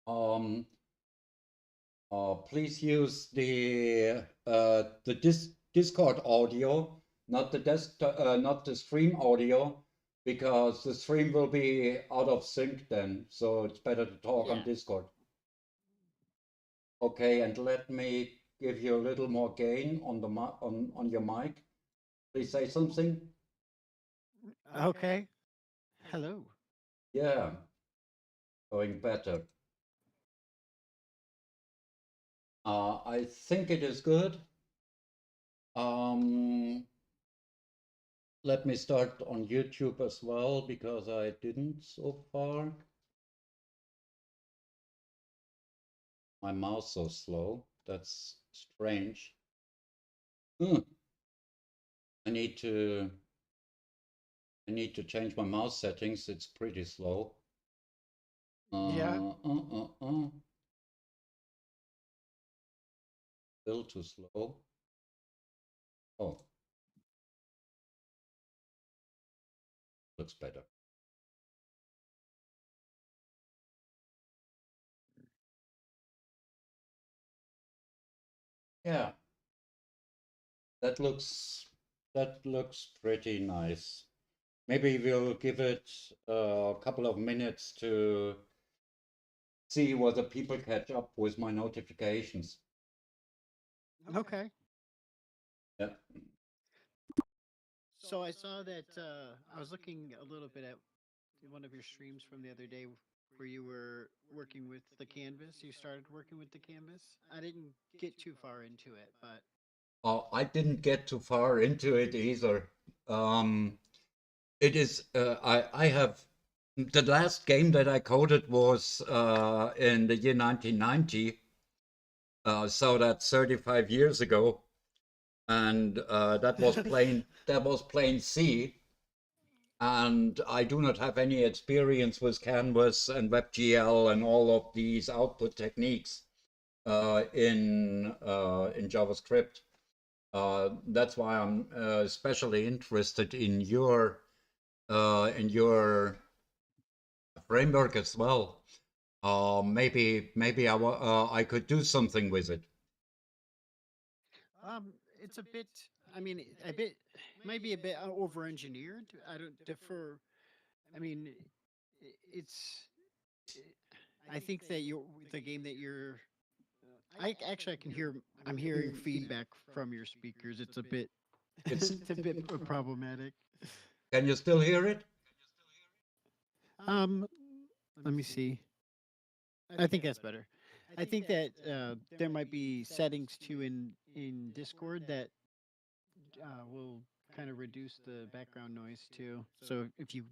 Um, please use the Discord audio, not the not the stream audio, because the stream will be out of sync then. So it's better to talk on Yeah. Discord. Okay, and let me give you a little more gain on the on your mic. Please say something. Okay. Hello. Yeah, going better. I think it is good. Um, Let me start on YouTube as well because I didn't so far. My mouse so slow. That's strange. Hmm. I need to change my mouse settings. It's pretty slow. Yeah. Still too slow. Oh, looks better. Yeah, that looks pretty nice. Maybe we'll give it a couple of minutes to see whether people catch up with my notifications. Okay. Yeah. So I saw that I was looking a little bit at one of your streams from the other day where you were working with the canvas. You started working with the canvas. I didn't get too far into it, but I didn't get too far into it either. It is, I have, the last game that I coded was in the year 1990. So that's 35 years ago. And that was plain C. And I do not have any experience with Canvas and WebGL and all of these output techniques in JavaScript. That's why I'm especially interested in your framework as well. Maybe I could do something with it. it's a bit. I mean, a bit might be a bit over engineered. I don't defer. I mean, it's. I think that the game that you're. I actually I can hear. I'm hearing feedback from your speakers. It's a bit. It's It's a bit problematic. Can you still hear it? Um, let me see. I think that's better. I think that there might be settings too in Discord that will kind of reduce the background noise too. So if you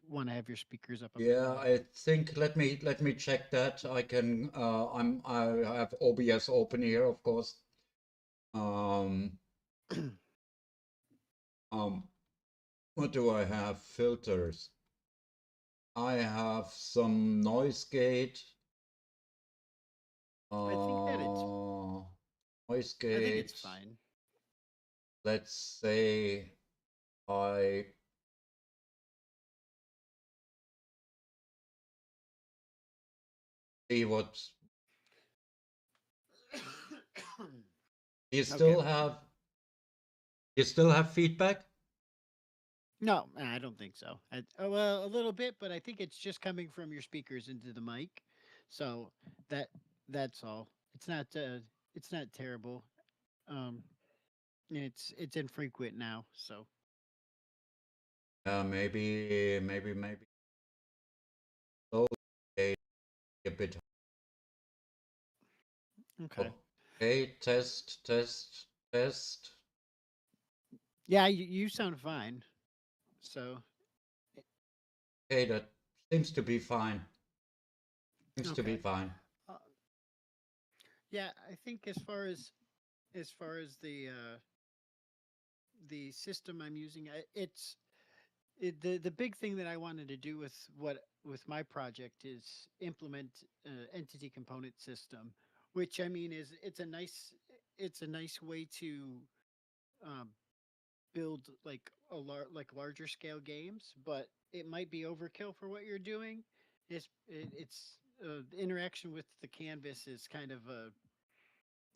want to have your speakers up a bit Yeah, more. I think let me check that. I have OBS open here, of course. Um, um, what do I have? Filters. I have some noise gate. I think that it's Noise I think it's gate. fine. Let's say I see what you Okay. still have. You still have feedback? No, I don't think so. Well, a little bit, but I think it's just coming from your speakers into the mic. So that that's all. It's not terrible. Um, it's infrequent now. So Maybe slow a bit. okay. Okay, test. Yeah, you sound fine. So Okay, that seems to be fine. Seems to be okay. fine. Uh, yeah, I think as far as the system I'm using, the big thing that I wanted to do with my project is implement entity component system, which I mean is it's a nice way to um, build like larger scale games, but it might be overkill for what you're doing. It's the interaction with the canvas is kind of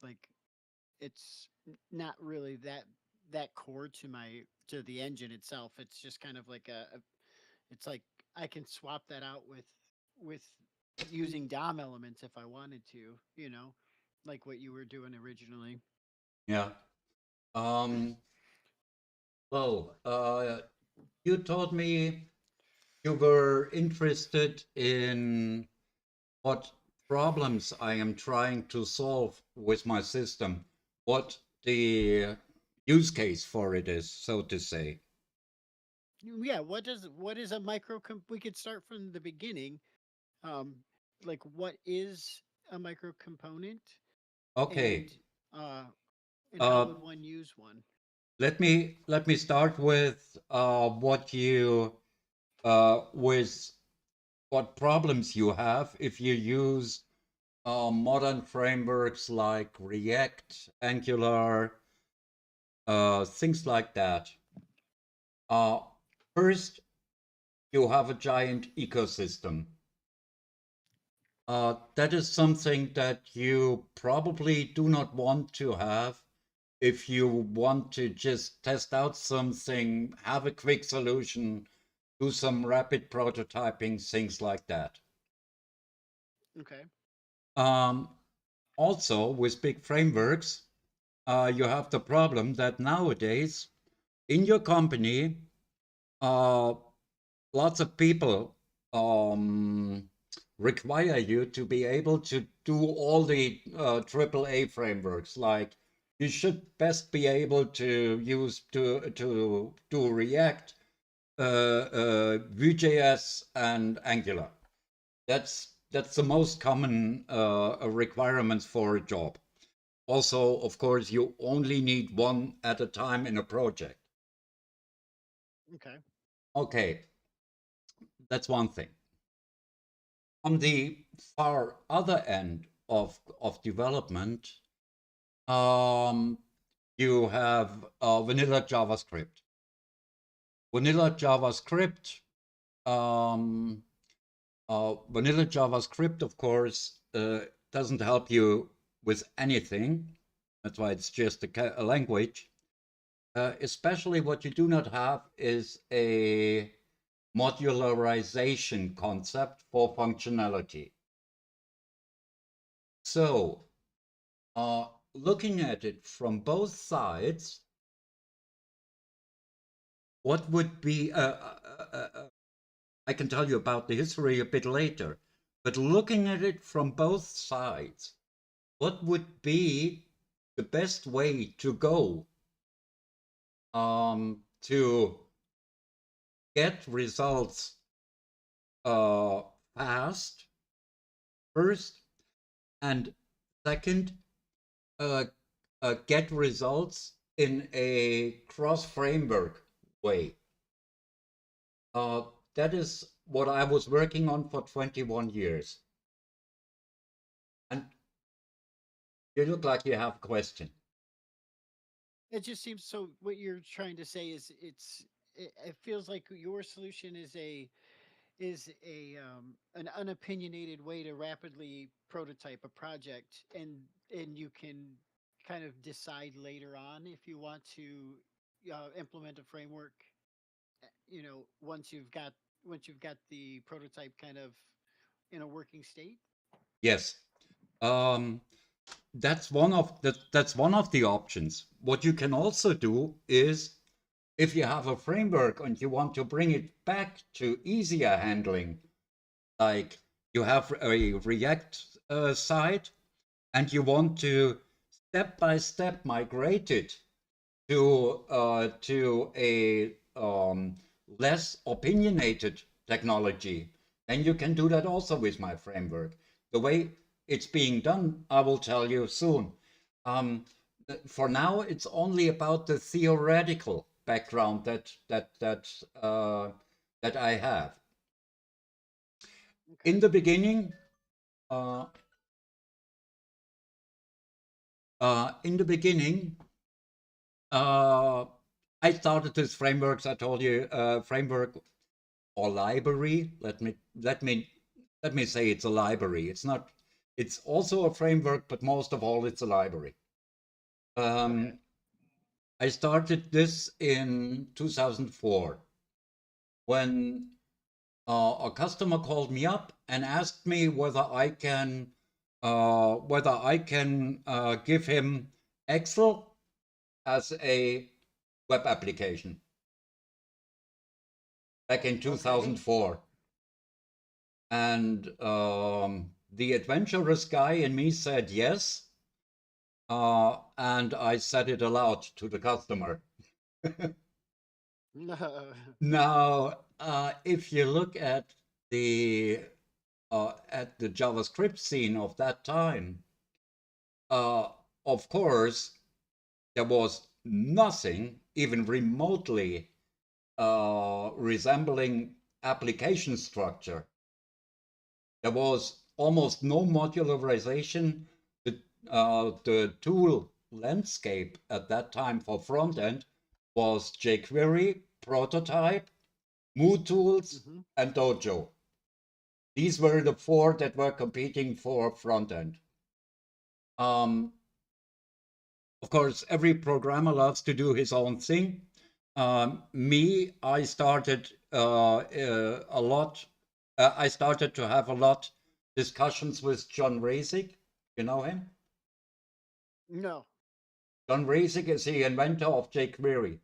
like it's not really that core to my to the engine itself. It's just kind of like it's like I can swap that out with using DOM elements if I wanted to, like what you were doing originally. Yeah. Um, well, you told me you were interested in what problems I am trying to solve with my system, what the use case for it is, so to say. Yeah, what is a micro we could start from the beginning. Um like what is a micro component Okay. and uh how Uh, would one use one? let me start with what you with what problems you have if you use modern frameworks like React, Angular, things like that. Uh, First, you have a giant ecosystem. That is something that you probably do not want to have if you want to just test out something, have a quick solution, do some rapid prototyping, things like that. Okay. Um, Also, with big frameworks, you have the problem that nowadays in your company, uh, lots of people um, require you to be able to do all the AAA frameworks. Like you should best be able to use to do React, Vue.js, and Angular. That's the most common requirements for a job. Also, of course, you only need one at a time in a project. Okay. Okay, that's one thing. On the far other end of development, um, you have vanilla JavaScript. Vanilla JavaScript, um, vanilla JavaScript, of course, doesn't help you with anything. That's why it's just a language. Especially what you do not have is a modularization concept for functionality. So, looking at it from both sides, what would be, I can tell you about the history a bit later, but looking at it from both sides, what would be the best way to go to get results uh, fast, first, and second, uh, get results in a cross framework way. Uh, that is what I was working on for 21 years. And you look like you have a question. It just seems so. What you're trying to say is it feels like your solution is a an unopinionated way to rapidly prototype a project, and you can kind of decide later on if you want to implement a framework. Once you've got the prototype kind of in a working state. Yes, um, that's one of the options. What you can also do is if you have a framework and you want to bring it back to easier handling, like you have a React site and you want to step by step migrate it to a less opinionated technology, then you can do that also with my framework. The way it's being done, I will tell you soon. Um, for now, it's only about the theoretical background that I have. Okay. In the beginning, uh, in the beginning, uh, I started this frameworks. I told you framework or library. Let me let me say it's a library. It's not, it's also a framework, but most of all, it's a library. Okay. I started this in 2004 when a customer called me up and asked me whether I can give him Excel as a web application back in Okay. 2004. And the adventurous guy in me said yes, and I said it aloud to the customer. Now, if you look at the JavaScript scene of that time, uh, of course, there was nothing even remotely resembling application structure. There was almost no modularization. The tool landscape at that time for front end was jQuery, Prototype, MooTools, Hmm. and Dojo. These were the four that were competing for front end. Um, of course, every programmer loves to do his own thing. I started a lot. I started to have a lot discussions with John Rasik. You know him? No. John Rasik is the inventor of jQuery.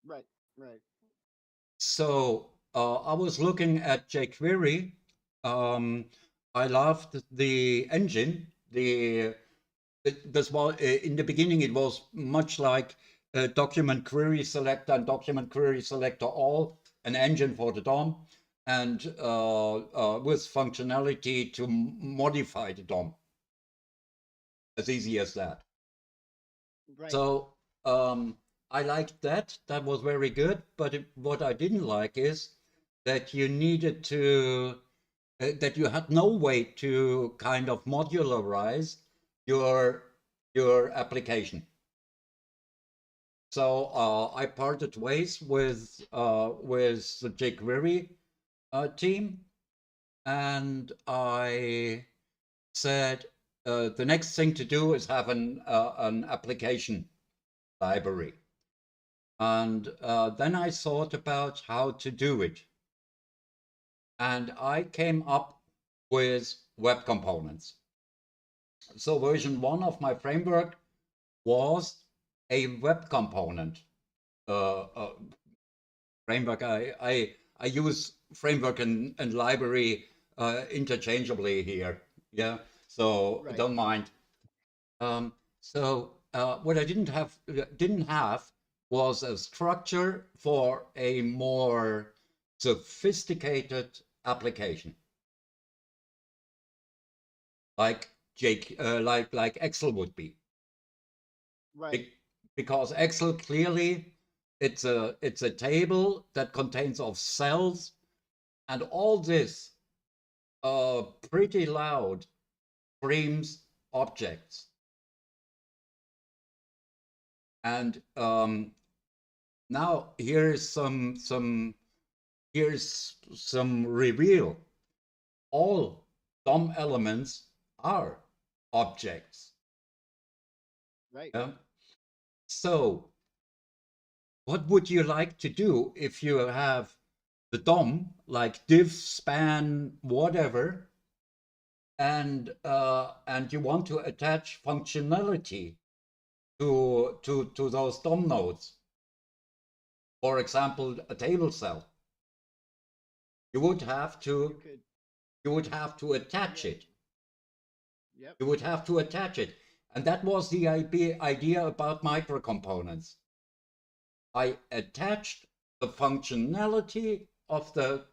Right. Right. So I was looking at jQuery. Um, I loved the engine. This was in the beginning. It was much like document query selector and document query selector all, an engine for the DOM, and with functionality to modify the DOM. As easy as that. Right. So I liked that. That was very good. But what I didn't like is that you needed to, that you had no way to kind of modularize your your application. So I parted ways with the jQuery team, and I said the next thing to do is have an application library. And then I thought about how to do it. And I came up with web components. So version one of my framework was a web component framework. I use framework and library interchangeably here. Yeah, so Right. don't mind. What I didn't have was a structure for a more sophisticated application, like like Excel would be, Right. Be- because Excel clearly it's a table that contains of cells, and all this pretty loud screams objects. And now here's some reveal. All DOM elements are objects. Right. Yeah? So what would you like to do if you have the DOM like div, span, whatever, and you want to attach functionality to those DOM nodes? For example, a table cell. You would have You to could. you would have to attach Yeah. it. Yep. You would have to attach it. And that was the idea about microcomponents. I attached the functionality of the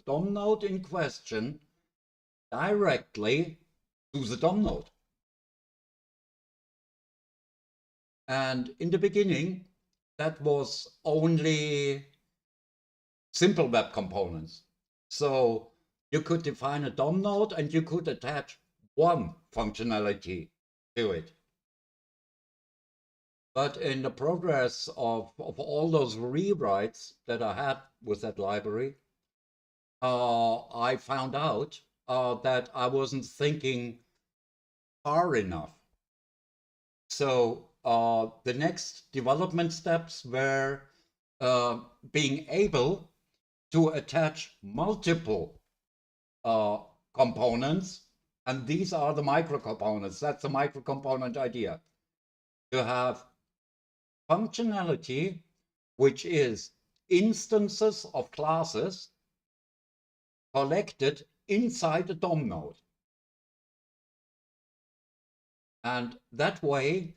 DOM node in question directly to the DOM node. And in the beginning, that was only simple web components. So you could define a DOM node and you could attach one functionality to it. But in the progress of all those rewrites that I had with that library, I found out that I wasn't thinking far enough. So the next development steps were being able to attach multiple uh, components, and these are the microcomponents. That's the microcomponent idea. To have functionality, which is instances of classes collected inside a DOM node. And that way,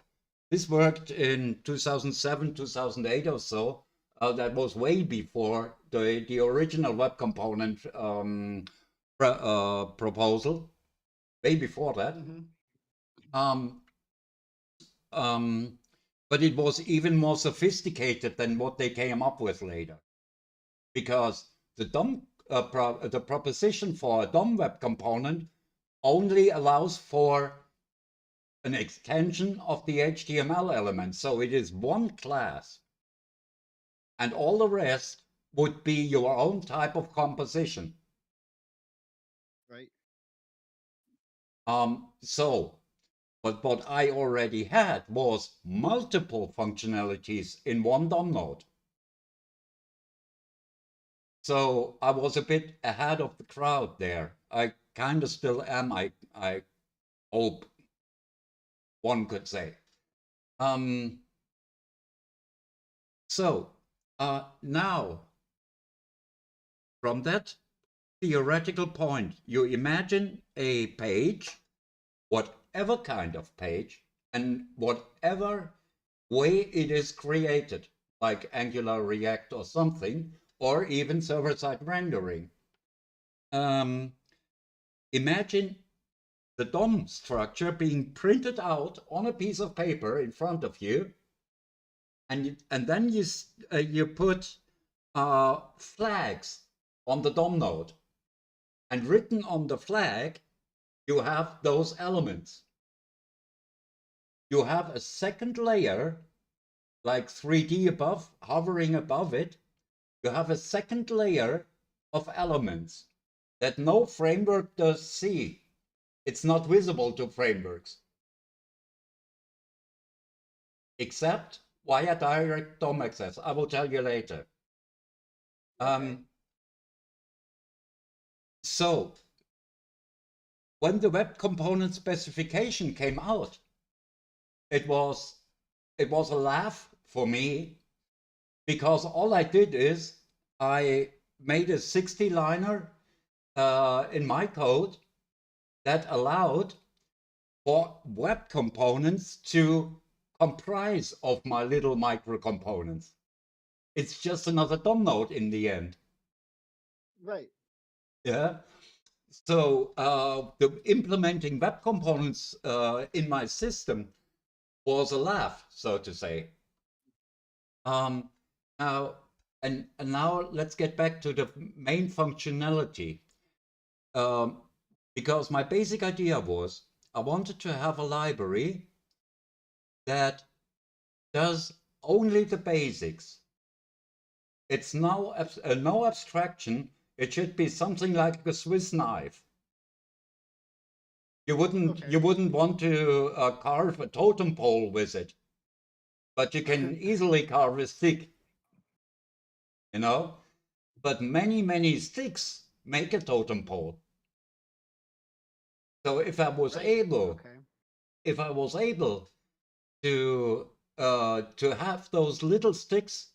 this worked in 2007, 2008 or so. That was way before the original web component proposal, way before that. Um, um, but it was even more sophisticated than what they came up with later, because the the proposition for a DOM web component only allows for an extension of the HTML element. So it is one class, and all the rest would be your own type of composition. Right. But what I already had was multiple functionalities in one DOM node. So I was a bit ahead of the crowd there. I kind of still am, I hope one could say. So now, from that theoretical point, you imagine a page, whatever kind of page, and whatever way it is created, like Angular, React, or something, or even server-side rendering. Imagine the DOM structure being printed out on a piece of paper in front of you, and then you put flags on the DOM node, and written on the flag, you have those elements. You have a second layer, like 3D above, hovering above it. You have a second layer of elements that no framework does see. It's not visible to frameworks, except via direct DOM access. I will tell you later. Okay. So when the web component specification came out, it was a laugh for me, because all I did is I made a 60-liner in my code that allowed for web components to comprise of my little micro components. It's just another DOM node in the end. Right. Yeah. So the implementing web components in my system was a laugh, so to say. Now, and now let's get back to the main functionality. Because my basic idea was I wanted to have a library that does only the basics. It's no abstraction. It should be something like a Swiss knife. You wouldn't want to carve a totem pole with it, but you can easily carve a stick, you know. But many sticks make a totem pole. So if I was able to have those little sticks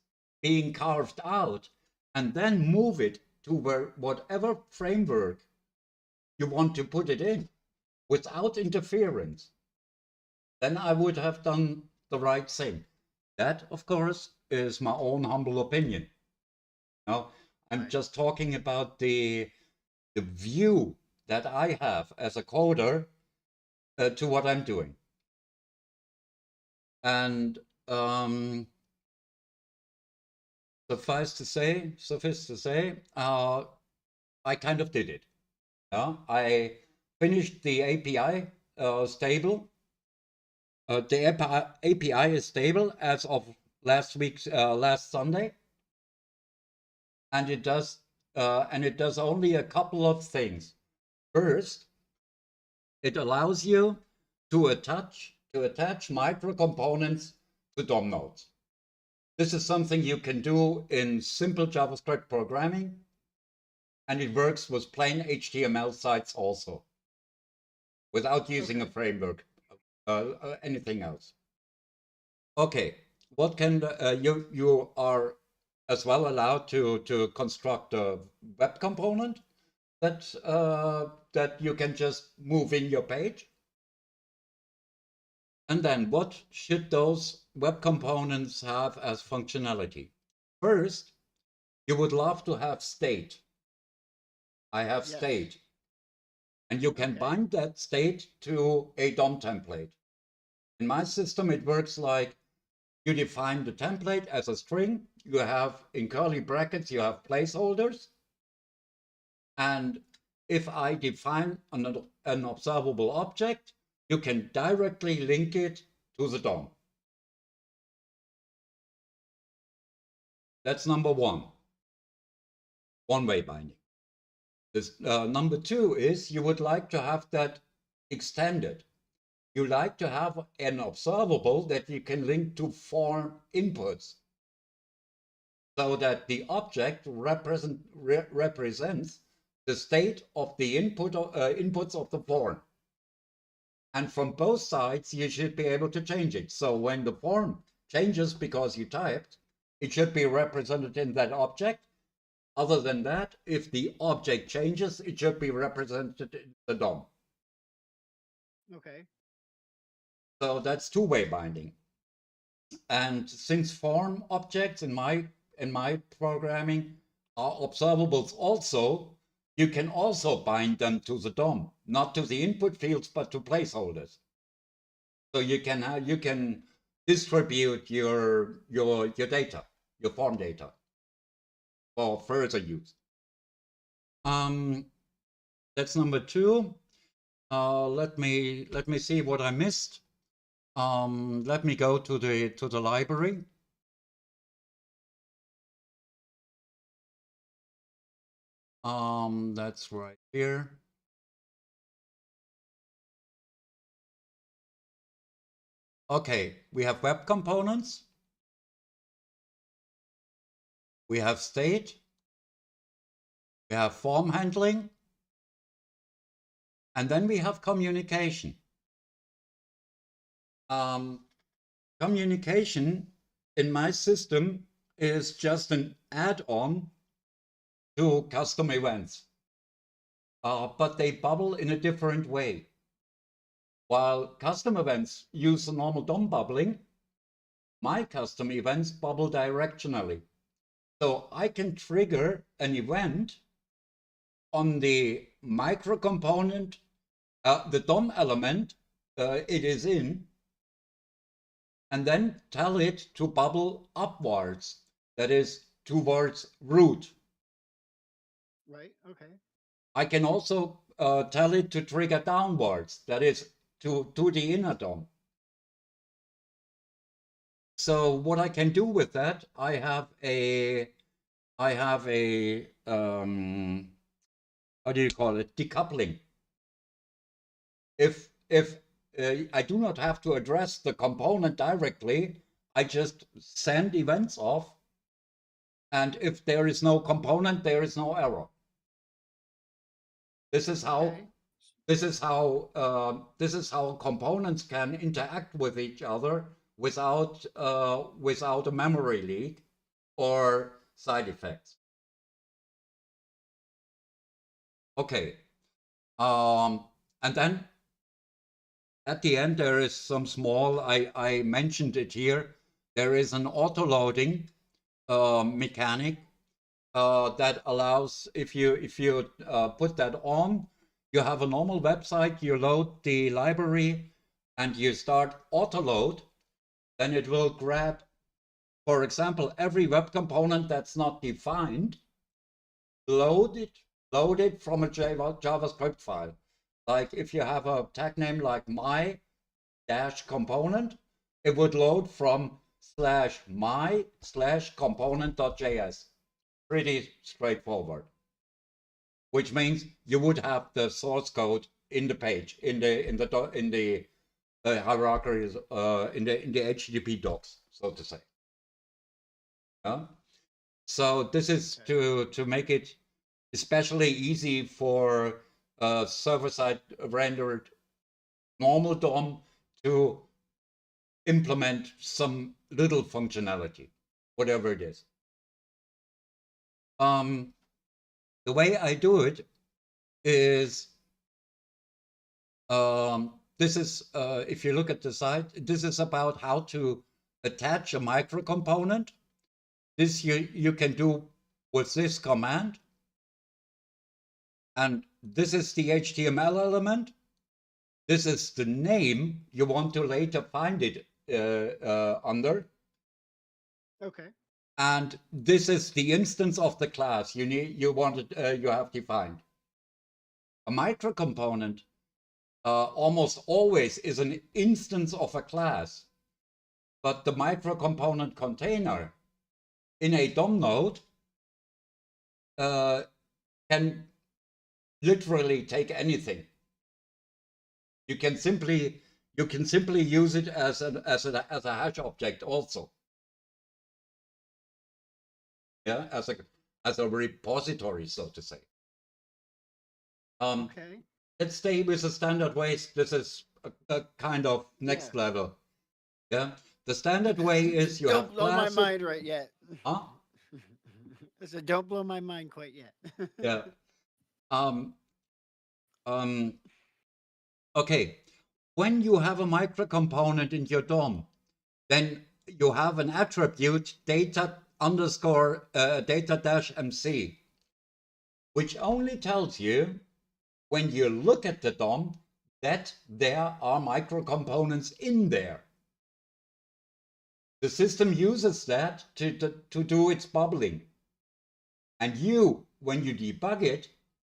being carved out and then move it to whatever framework you want to put it in without interference, then I would have done the right thing. That, of course, is my own humble opinion. Now, I'm just talking about the view that I have as a coder to what I'm doing. And suffice to say, I kind of did it. I finished the API stable. The API is stable as of last Sunday, and it does and it does only a couple of things. First, it allows you to attach micro components to DOM nodes. This is something you can do in simple JavaScript programming, and it works with plain HTML sites also, without using a framework, anything else. Okay, what can you are as well allowed to construct a web component that you can just move in your page. And then what should those web components have as functionality? First, you would love to have state. I have Yes. state. And you can bind that state to a DOM template. In my system, it works like you define the template as a string. You have, in curly brackets, you have placeholders. And if I define an observable object, you can directly link it to the DOM. That's number one, one-way binding. This, number two is you would like to have that extended. You like to have an observable that you can link to form inputs so that the object represents the state of the inputs of the form. And from both sides, you should be able to change it. So when the form changes because you typed, it should be represented in that object. Other than that, if the object changes, it should be represented in the DOM. Okay. So that's two-way binding. And since form objects in my programming are observables also, you can also bind them to the DOM, not to the input fields, but to placeholders. So you can distribute your data, your form data, for further use. That's number two. Let me see what I missed. Let me go to the library. That's right here. Okay, we have web components. We have state. We have form handling. And then we have communication. Communication in my system is just an add-on to custom events. But they bubble in a different way. While custom events use the normal DOM bubbling, my custom events bubble directionally. So I can trigger an event on the micro component, the DOM element it is in, and then tell it to bubble upwards, that is towards root. Right, okay. I can also tell it to trigger downwards, that is to the inner DOM. So what I can do with that, I have a how do you call it, decoupling. If I do not have to address the component directly, I just send events off, and if there is no component, there is no error. This is how components can interact with each other without a memory leak or side effects. Okay, and then at the end there is some small, I mentioned it here, there is an auto-loading mechanic that allows, if you put that on, you have a normal website, you load the library and you start auto-load, then it will grab, for example, every web component that's not defined, load it from a JavaScript file. Like if you have a tag name like my-component, it would load from /my/component.js. Pretty straightforward. which means you would have the source code in the page, in the hierarchies, in the HTTP docs, so to say. Yeah? So this is Okay. to make it especially easy for server-side rendered normal DOM to implement some little functionality, whatever it is. The way I do it is this is if you look at the site, this is about how to attach a microcomponent. This you can do with this command, and this is the HTML element. This is the name you want to later find it under. Okay. And this is the instance of the class you have defined. A microcomponent almost always is an instance of a class, but the microcomponent container in a DOM node can literally take anything. You can simply use it as a hash object also. Yeah, as a repository, so to say. Okay. Let's stay with the standard ways. This is a kind of next Yeah. level. Yeah, the standard way is you Don't have blow my classes. mind right yet. Huh? I said, don't blow my mind quite yet. Yeah. Um, um, okay. When you have a microcomponent in your DOM, then you have an attribute data underscore data dash MC, which only tells you when you look at the DOM that there are microcomponents in there. The system uses that to do its bubbling. And you, when you debug it,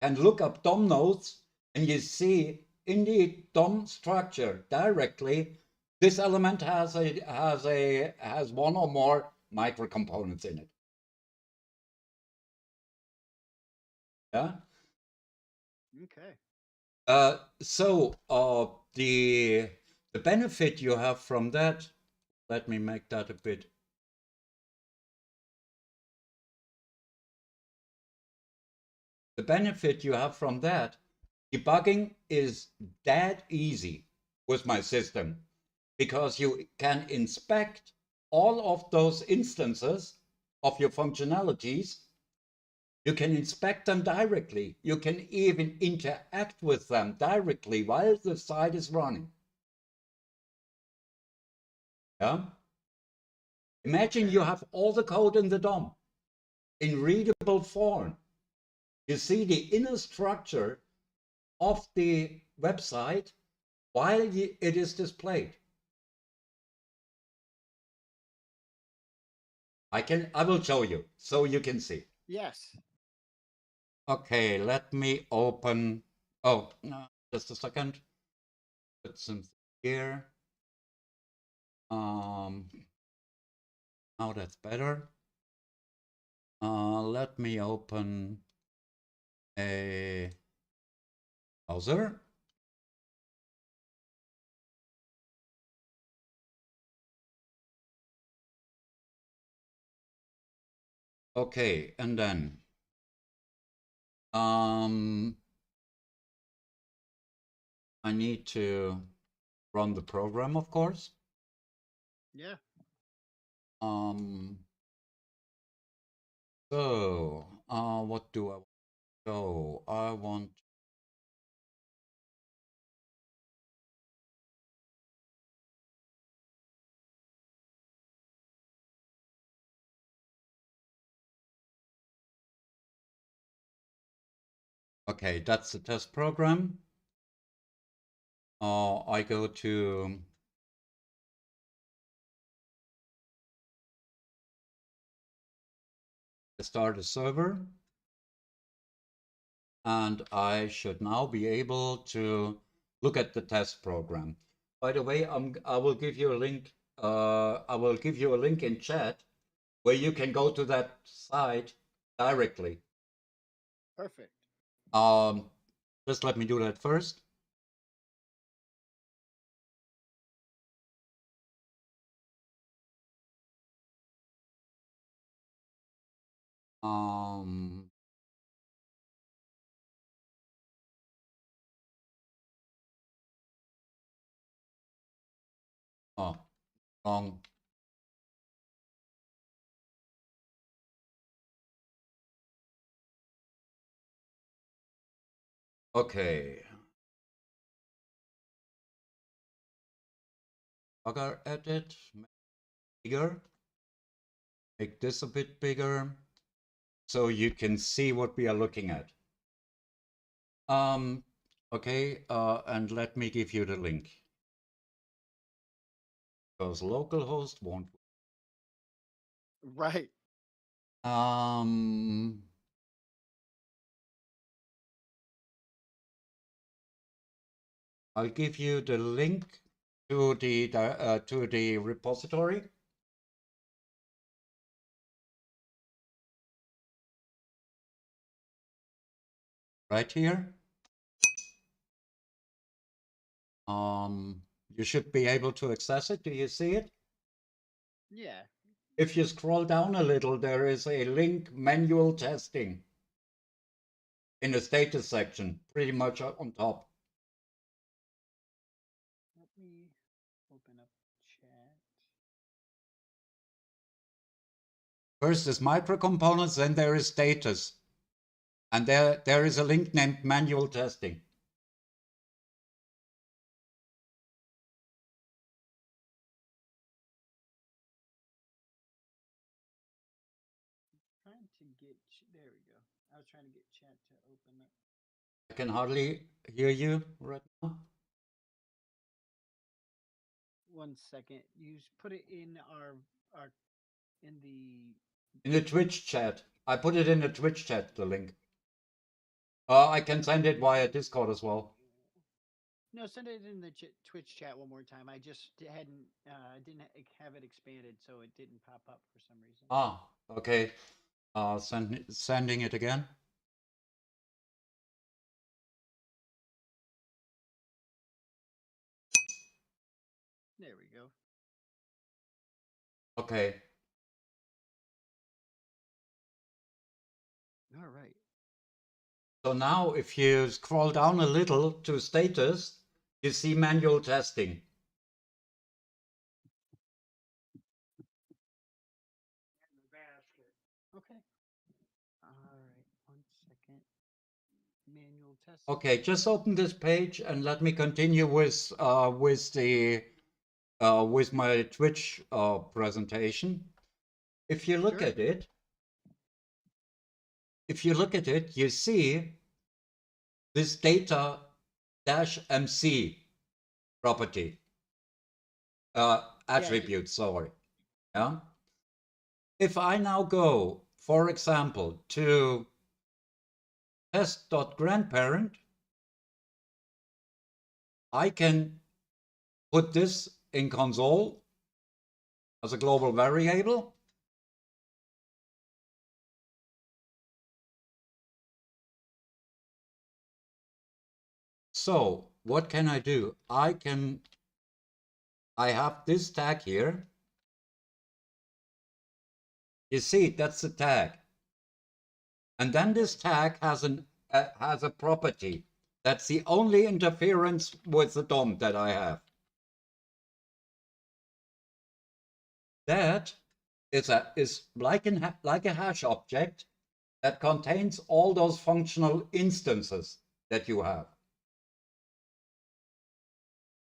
can look up DOM nodes and you see in the DOM structure directly this element has one or more microcomponents in it. Yeah. Okay. So the benefit you have from that, let me make that a bit. The benefit you have from that, debugging is that easy with my system because you can inspect all of those instances of your functionalities. You can inspect them directly. You can even interact with them directly while the site is running. Yeah. Imagine you Okay. have all the code in the DOM in readable form. You see the inner structure of the website while it is displayed. I will show you so you can see. Yes. Okay, let me open. Oh, no, just a second. Put something here. Now that's better. Let me open a browser. Okay, and then I need to run the program, of course. Yeah. So what do I want? So I want. Okay, that's the test program. I go to start a server, and I should now be able to look at the test program. By the way, I will give you a link. I will give you a link in chat where you can go to that site directly. Perfect. Just let me do that first. Um, oh, wrong. Okay. Bugger edit, bigger. Make this a bit bigger so you can see what we are looking at. Okay, and let me give you the link. Because localhost won't. Right. Um, I'll give you the link to the repository. Right here. You should be able to access it. Do you see it? Yeah. If you scroll down a little, there is a link, manual testing, in the status section, pretty much on top. Let me open up chat. First is microcomponents, then there is status. And there is a link named manual testing. Trying to get. There we go. I was trying to get chat to open up. I can hardly hear you right now. 1 second. You put it in our in the. In the Twitch chat. I put it in the Twitch chat, the link. I can send it via Discord as well. No, send it in the Twitch chat one more time. I just didn't have it expanded, so it didn't pop up for some reason. Ah, okay. Sending it again. There we go. Okay. All right. So now if you scroll down a little to status, you see manual testing. Okay. All right. 1 second. Manual test. Okay, just open this page and let me continue with my Twitch presentation. If you look Sure. at it, you see this data-mc property attribute. Sorry, yeah. If I now go, for example, to test.grandparent, I can put this in console as a global variable. So what can I do? I have this tag here. You see, that's the tag. And then this tag has a property. That's the only interference with the DOM that I have. That is like a hash object that contains all those functional instances that you have.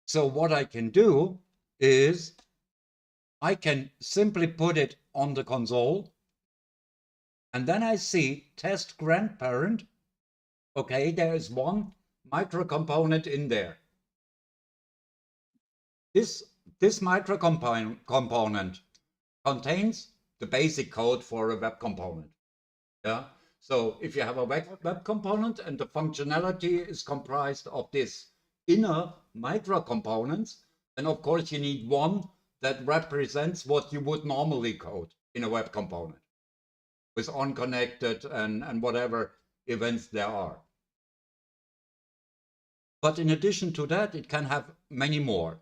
So what I can do is I can simply put it on the console, and then I see test grandparent. Okay, there is one microcomponent in there. This microcomponent contains the basic code for a web component. Yeah. So if you have a web component and the functionality is comprised of this inner microcomponents, then of course you need one that represents what you would normally code in a web component with unconnected and whatever events there are. But in addition to that, it can have many more.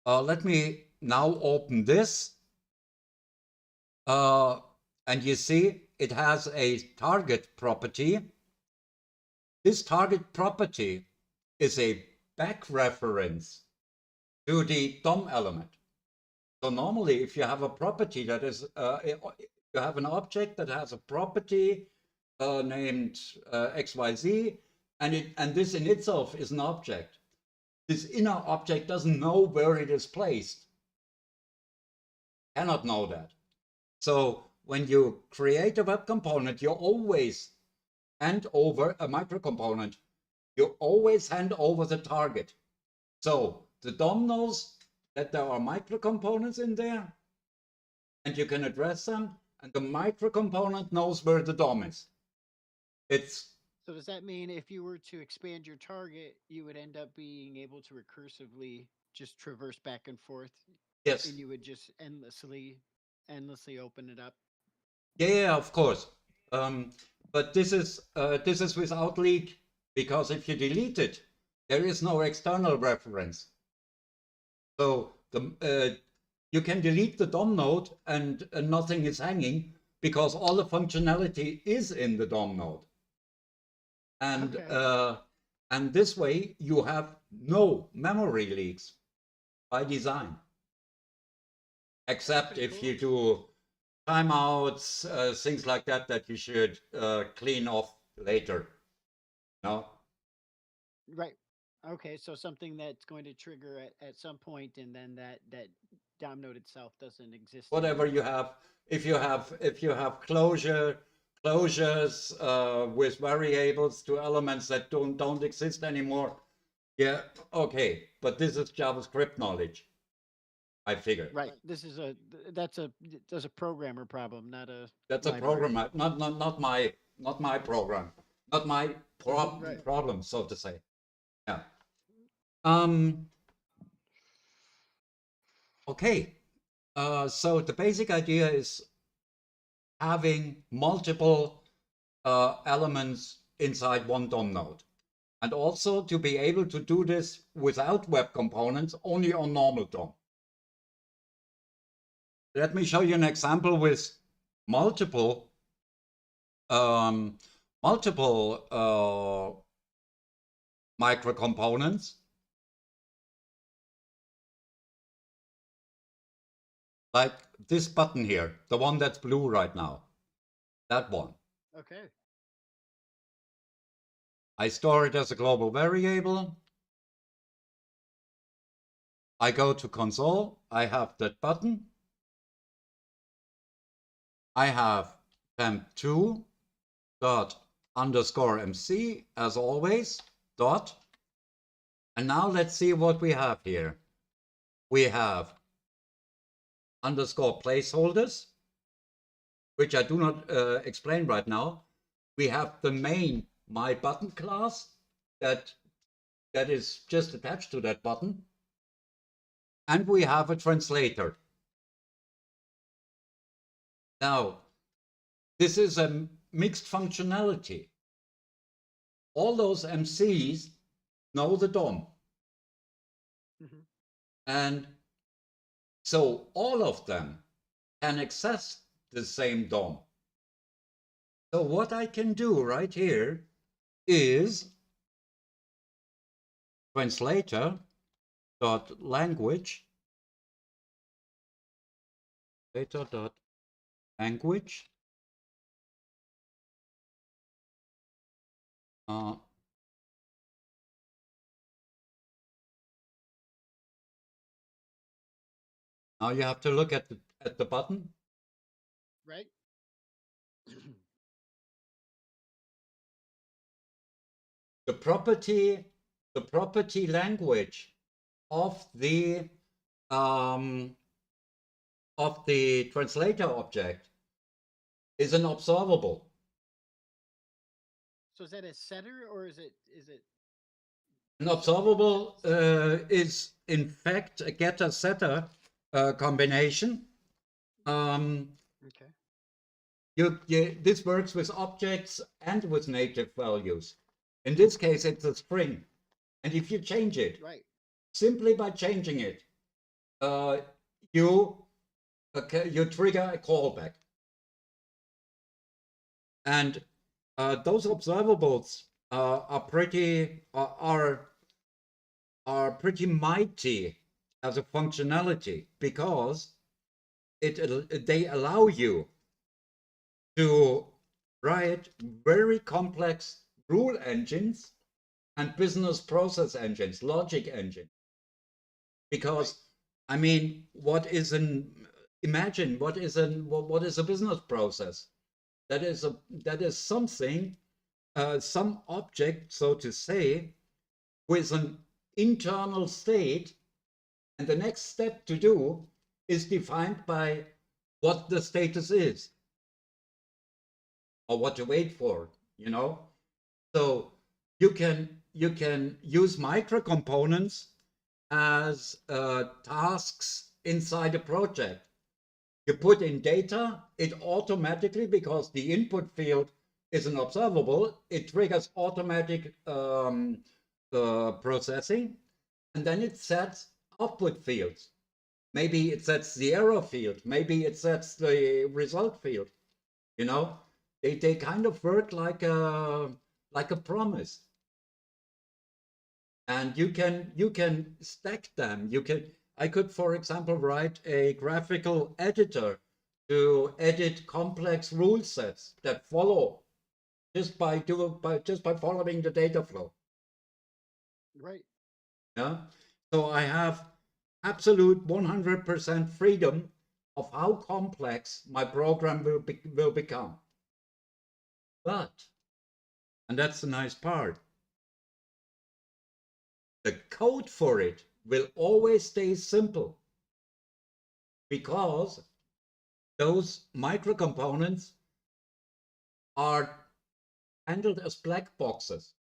Let me now open this. And you see it has a target property. This target property is a back reference to the DOM element. So normally, if you have a property that is, you have an object that has a property named XYZ, and this in itself is an object. This inner object doesn't know where it is placed. Cannot know that. So when you create a web component, you always hand over a microcomponent. You always hand over the target. So the DOM knows that there are microcomponents in there, and you can address them, and the microcomponent knows where the DOM is. So does that mean if you were to expand your target, you would end up being able to recursively just traverse back and forth? Yes. And you would just endlessly open it up? Yeah, of course. But this is without leak, because if you delete it, there is no external reference. So you can delete the DOM node and nothing is hanging, because all the functionality is in the DOM node. And okay. And this way you have no memory leaks by design, except if you do timeouts, things like that, that you should clean off later. No? Right. Okay, so something that's going to trigger at some point, and then that DOM node itself doesn't exist. Whatever anymore. You have, if you have closures with variables to elements that don't exist anymore, yeah, okay. But this is JavaScript knowledge, I figure. Right. This is that's a programmer problem, not a. That's library. A program, not my program, not my right. problem, so to say. Yeah. Okay. So the basic idea is having multiple elements inside one DOM node, and also to be able to do this without web components, only on normal DOM. Let me show you an example with multiple microcomponents. Like this button here, the one that's blue right now. That one. Okay. I store it as a global variable. I go to console. I have that button. I have temp2 dot underscore MC as always, dot. And now let's see what we have here. We have underscore placeholders, which I do not explain right now. We have the main my button class that is just attached to that button. And we have a translator. Now, this is a mixed functionality. All those MCs know the DOM. Mm-hmm. And so all of them can access the same DOM. So what I can do right here is translator.language language. Now you have to look at the button. Right. The property language of the translator object is an observable. So is that a setter, or is it an observable? Is in fact a getter setter combination. Okay. This works with objects and with native values. In this case, it's a string, And if you change it, Right. simply by changing it, uh, you you trigger a callback. And those observables are pretty mighty as a functionality, because they allow you to write very complex rule engines and business process engines, logic engines. Because Right. I mean, imagine what is a business process? That is something, some object, so to say, with an internal state, and the next step to do is defined by what the status is or what to wait for, you know. So you can use microcomponents as tasks inside a project. You put in data, it automatically, because the input field is an observable, it triggers automatic processing, and then it sets output fields. Maybe it sets the error field, maybe it sets the result field. You know, they kind of work like a promise. And you can stack them. I could, for example, write a graphical editor to edit complex rule sets that follow just by following the data flow. Right. Yeah. So I have absolute 100% freedom of how complex my program will become. But, and that's the nice part, the code for it will always stay simple, because those microcomponents are handled as black boxes.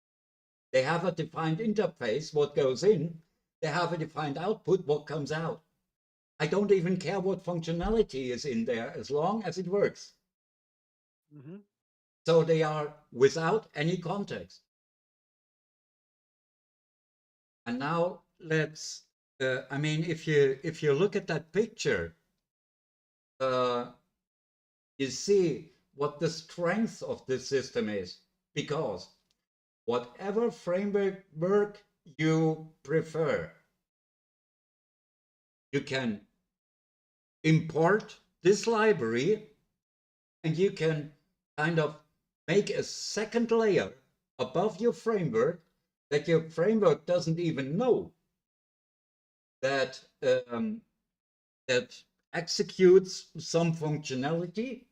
They have a defined interface, what goes in, they have a defined output, what comes out. I don't even care what functionality is in there, as long as it works. Mm-hmm. So they are without any context. And now let's, I mean, if you look at that picture, uh, you see what the strength of this system is, because whatever framework you prefer, you can import this library, and you can kind of make a second layer above your framework that your framework doesn't even know, that that executes some functionality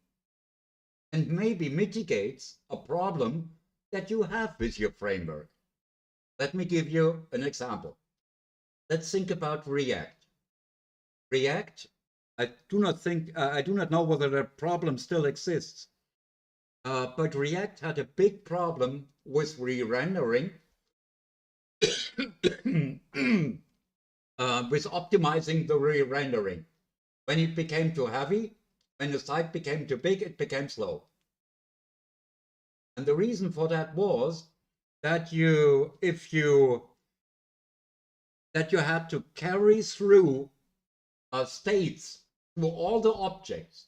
and maybe mitigates a problem that you have with your framework. Let me give you an example. Let's think about React. React, I do not know whether the problem still exists, but React had a big problem with re-rendering, with optimizing the re-rendering. When it became too heavy, when the site became too big, it became slow. And the reason for that was that that you had to carry through states through all the objects.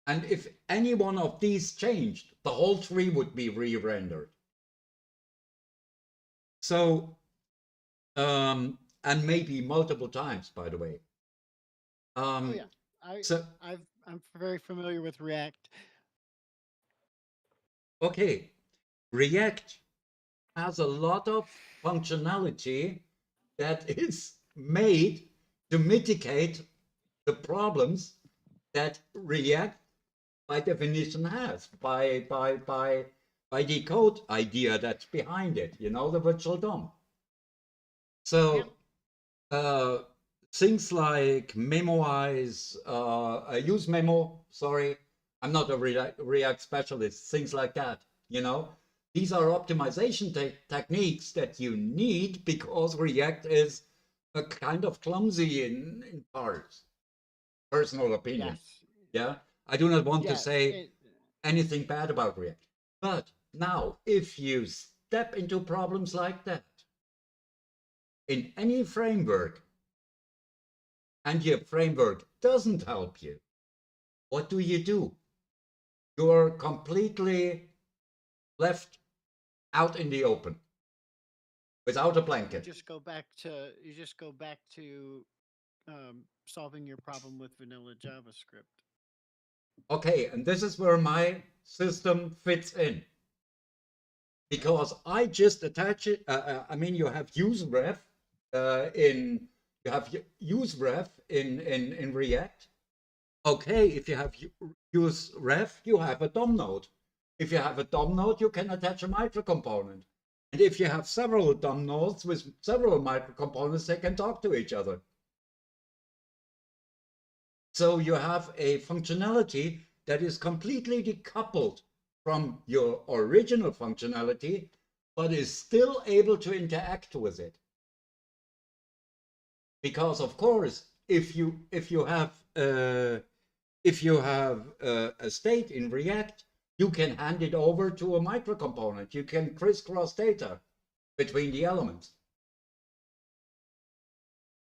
And if any one of these changed, the whole tree would be re-rendered. So, and maybe multiple times, by the way. Oh Um, yeah. I so, I'm very familiar with React. okay, React has a lot of functionality that is made to mitigate the problems that React by definition has, by the code idea that's behind it, you know, the virtual DOM. Yep. So uh, things like memoize, use memo, sorry, I'm not a React specialist, things like that, you know. These are optimization techniques that you need, because React is a kind of clumsy in parts. Personal opinion. Yes. Yeah. I do not want to Yeah. say anything bad about React. But now, if you step into problems like that in any framework, and your framework doesn't help you, what do? You're completely left out in the open without a You blanket. just go back to solving your problem with vanilla JavaScript. Okay, and this is where my system fits in, because I just attach it. I mean, you have useRef in useRef in React. Okay, if you have useRef, you have a DOM node. If you have a DOM node, you can attach a microcomponent. And if you have several DOM nodes with several microcomponents, they can talk to each other. So you have a functionality that is completely decoupled from your original functionality, but is still able to interact with it. Because of course, if you have a state in React, you can hand it over to a microcomponent. You can crisscross data between the elements.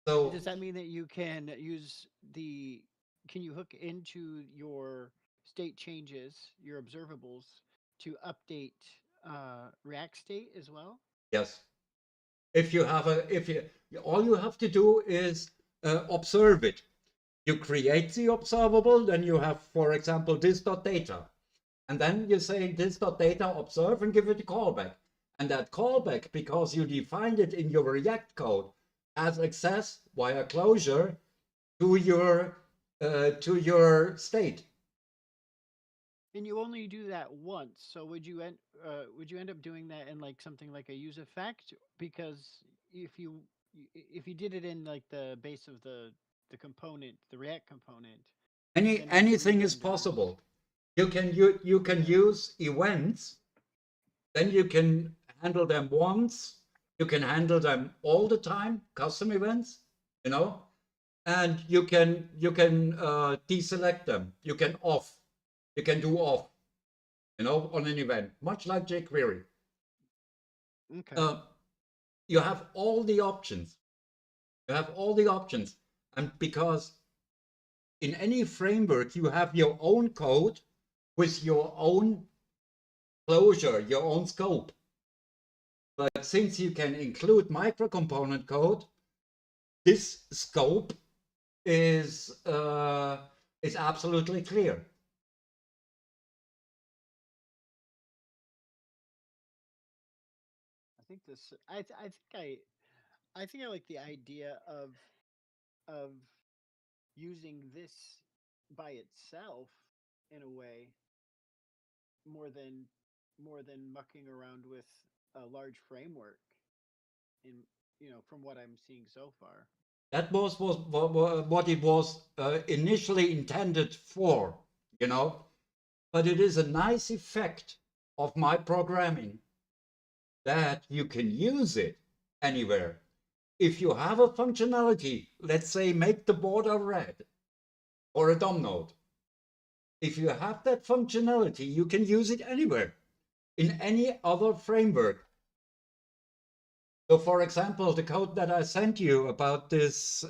So Does that mean that you can can you hook into your state changes, your observables, to update React state as well? yes, if you have all you have to do is observe it. You create the observable, then you have, for example, this.data. And then you say this.data observe and give it a callback. And that callback, because you defined it in your React code, has access via closure to your state. And you only do that once. So would you end up doing that in like something like a use effect? Because if you did it in like the base of the component, the React component, then it's Anything is re-rendered. possible. You can use events, then you can handle them once, you can handle them all the time, custom events, you know, and you can deselect them. You can do off, on an event, much like jQuery. Okay. Uh, you have all the options. You have all the options, and because in any framework you have your own code with your own closure, your own scope. But since you can include microcomponent code, this scope is absolutely clear. I think this. I think I like the idea of using this by itself in a way more than mucking around with a large framework. In from what I'm seeing so far. That was what it was initially intended for, you know. But it is a nice effect of my programming that you can use it anywhere. If you have a functionality, let's say make the border red or a DOM node. If you have that functionality, you can use it anywhere in any other framework. So, for example, the code that I sent you about this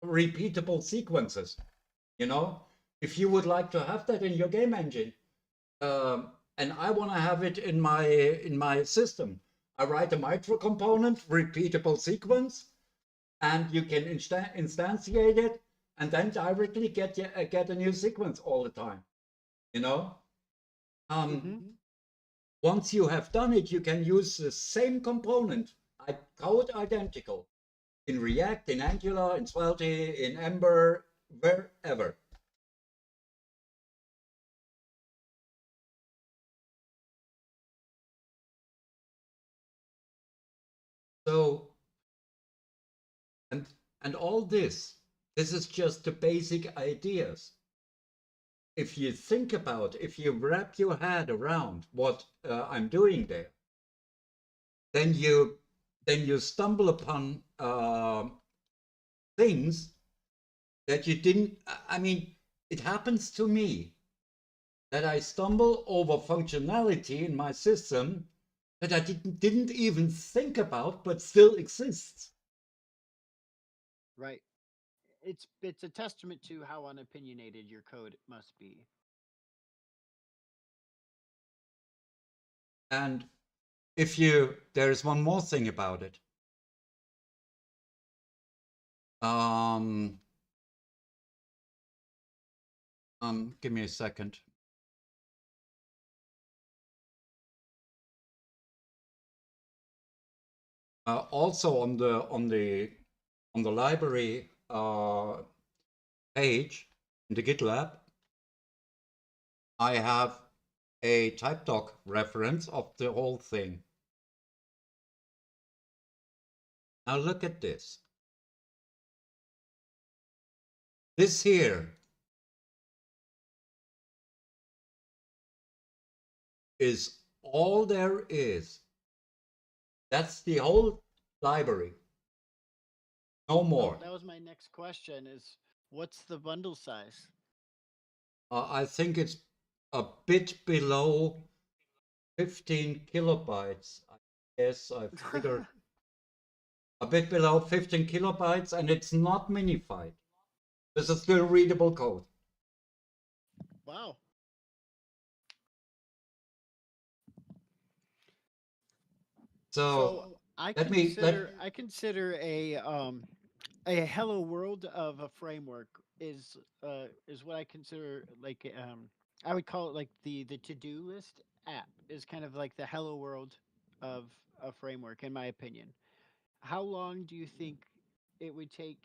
repeatable sequences, if you would like to have that in your game engine, and I want to have it in my system, I write a micro component, repeatable sequence, and you can instantiate it, and then directly get a new sequence all the time. Mm-hmm. Once you have done it, you can use the same component, code identical, in React, in Angular, in Svelte, in Ember, wherever. So, and all this is just the basic ideas. If you think about, if you wrap your head around what I'm doing there, then you stumble upon things that you didn't. I mean, it happens to me that I stumble over functionality in my system that I didn't even think about, but still exists. Right. It's a testament to how unopinionated your code must be. And there's one more thing about it. Um, give me a second. Also on the library page in the GitLab, I have a typedoc reference of the whole thing. Now look at this. This here is all there is. That's the whole library. No more. That was my next question is what's the bundle size? I think it's a bit below 15 kilobytes. I guess I figured a bit below 15 kilobytes, and it's not minified. This is still readable code. Wow. So So I let me let consider a hello world of a framework is what I consider like I would call it like the to-do list app is kind of like the hello world of a framework in my opinion. How long do you think it would take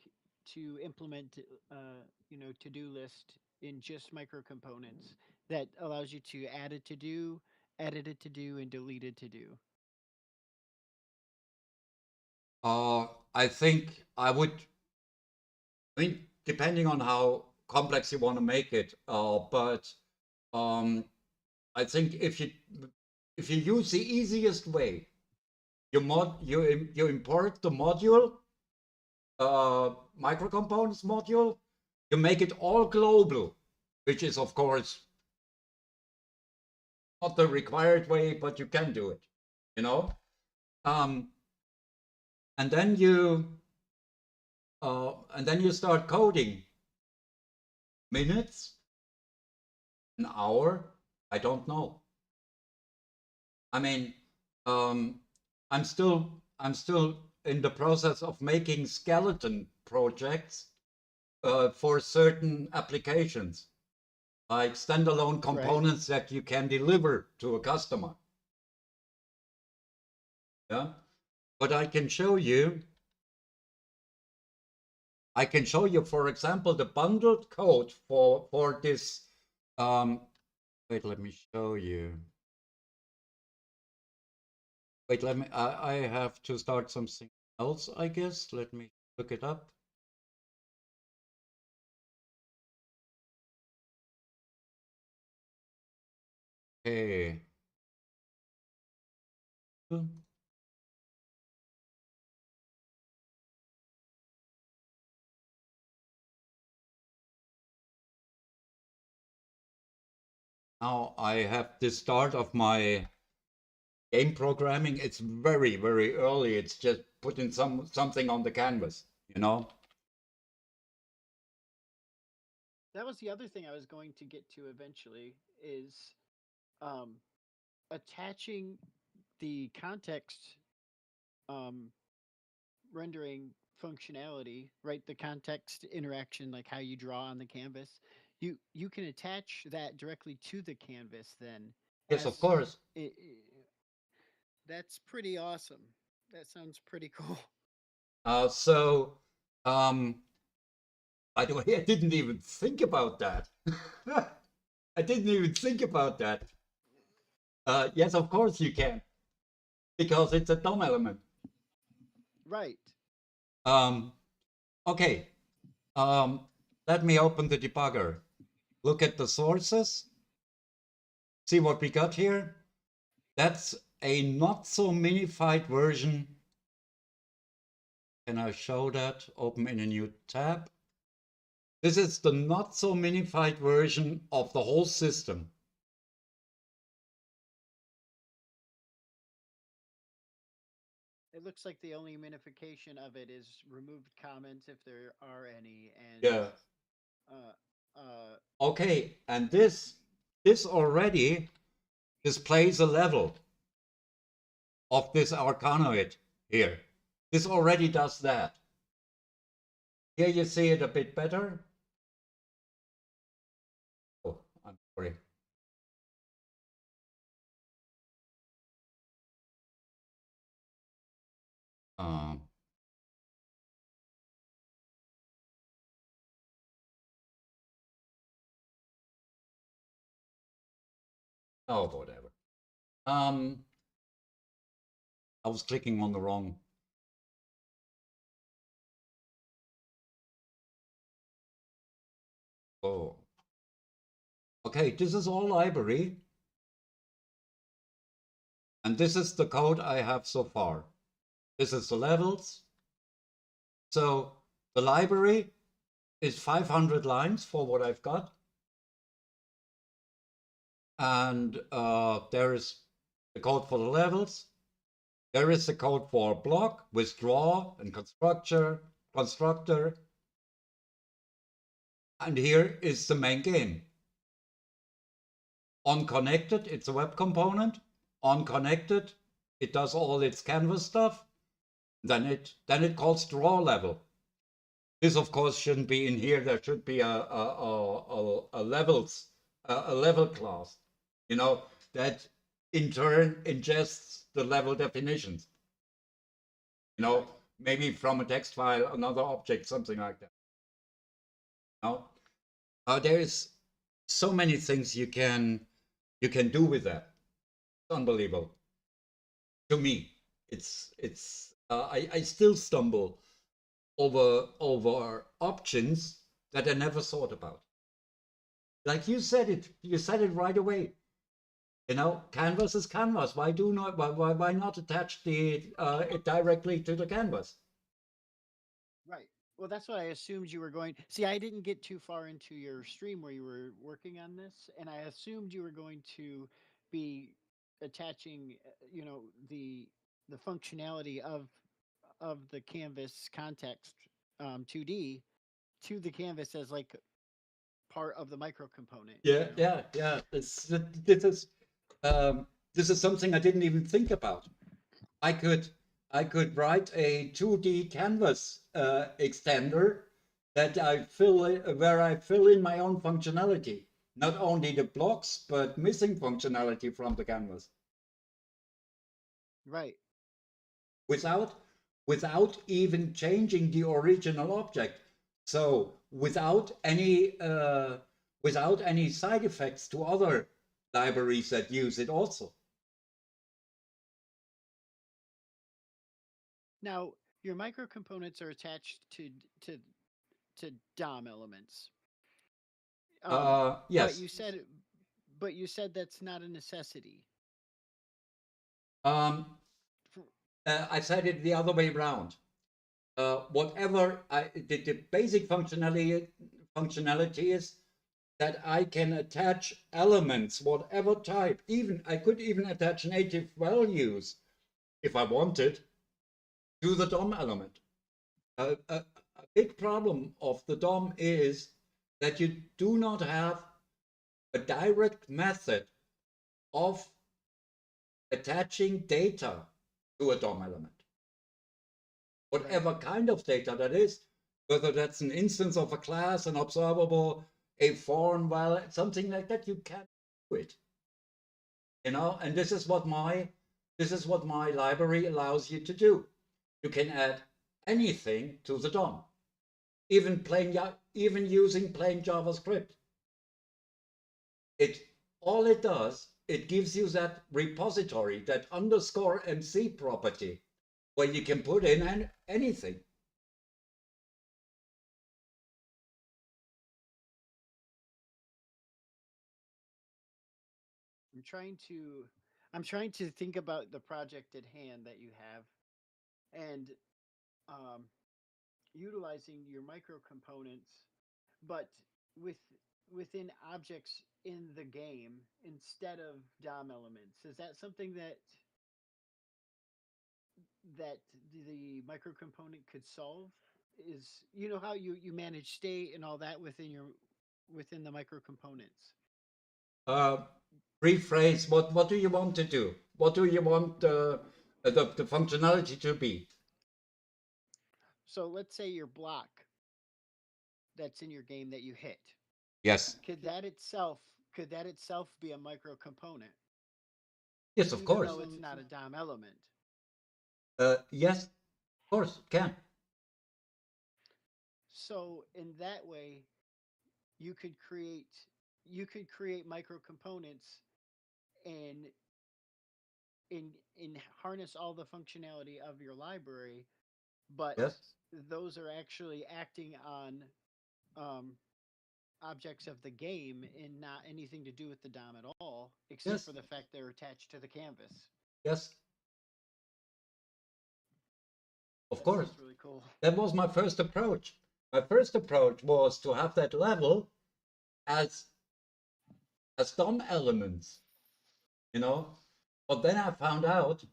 to implement to-do list in just micro components that allows you to add a to-do, edit a to-do and delete a to-do? I think I would. I mean, depending on how complex you want to make it, but um, I think if you use the easiest way, you import the module, microcomponents module, you make it all global, which is of course not the required way, but you can do it, you know. Um, and then you start coding. Minutes, an hour, I don't know. I mean, um, I'm still in the process of making skeleton projects for certain applications, like standalone Right. components that you can deliver to a customer. Yeah, but I can show you, for example, the bundled code for this. Um, wait, let me show you. Wait, I have to start something else, I guess. Let me look it up. Okay. Now I have the start of my game programming. It's very, very early. It's just putting something on the canvas, you know? That was the other thing I was going to get to eventually is um, attaching the context um, rendering functionality, right? The context interaction, like how you draw on the canvas. You can attach that directly to the canvas then Yes, of as course. that's pretty awesome. That sounds pretty cool. So, by the way, I didn't even think about that. I didn't even think about that. Yes, of course you can, because it's a DOM element. Right. Um, okay, um, let me open the debugger. Look at the sources. See what we got here? That's a not so minified version. Can I show that? Open in a new tab. This is the not so minified version of the whole system. it looks like the only minification of it is removed comments if there are any, and Yeah. uh, uh, Okay, and this already displays a level of this arcanoid here. This already does that. Here you see it a bit better. Oh, I'm sorry. Um, oh, whatever. Um, I was clicking on the wrong. Oh, okay. This is all library, and this is the code I have so far. This is the levels. So the library is 500 lines for what I've got, and there is the code for the levels. There is the code for block, withdraw, and constructor, and here is the main game. On connected, it's a web component. On connected, it does all its canvas stuff. Then it calls draw level. This of course shouldn't be in here. There should be a levels a level class, you know, that in turn ingests the level definitions. You know, right, maybe from a text file, another object, something like that. You know, there is so many things you can do with that. It's unbelievable to me. I still stumble over options that I never thought about. Like you said it right away. You know, canvas is canvas. Why not attach it directly to the canvas? right. Well, that's what I assumed you were going. See, I didn't get too far into your stream where you were working on this, and I assumed you were going to be attaching, the functionality of the canvas context 2D to the canvas as like part of the micro component. Yeah, yeah, yeah. Um, this is something I didn't even think about. I could I could write a 2D canvas extender that where I fill in my own functionality, not only the blocks but missing functionality from the canvas Right. without without even changing the original object. So without any side effects to other libraries that use it also. Now, your micro components are attached to to DOM elements. Um, but Yes. you said that's not a necessity. Um, For, I said it the other way around. The basic functionality is that I can attach elements, whatever type. Even I could even attach native values if I wanted to the DOM element. A big problem of the DOM is that you do not have a direct method of attaching data to a DOM element. right. Whatever kind of data that is, whether that's an instance of a class, an observable, a form, well, something like that, you can do it. And this is what my library allows you to do. You can add anything to the DOM, even using plain JavaScript. It all it does, it gives you that repository, that underscore MC property, where you can put in anything. I'm trying to I'm trying to think about the project at hand that you have and um, utilizing your micro components, but with within objects in the game instead of DOM elements. Is that something that that the microcomponent could solve is, you know how you manage state and all that within the microcomponents. Uh, rephrase, what do you want to do? What do you want the functionality to be? So let's say your block that's in your game that you hit. Yes. Could that itself be a microcomponent, Yes, of even course. though it's not a DOM element? Yes, of course, it can. So in that way, you could create you could create microcomponents and and harness all the functionality of your library, but Yes, those are actually acting on um, objects of the game and not anything to do with the DOM at all, except yes, for the fact they're attached to the canvas. yes, of That course. sounds really cool. That was my first approach. My first approach was to have that level as DOM elements, you know. But then I found out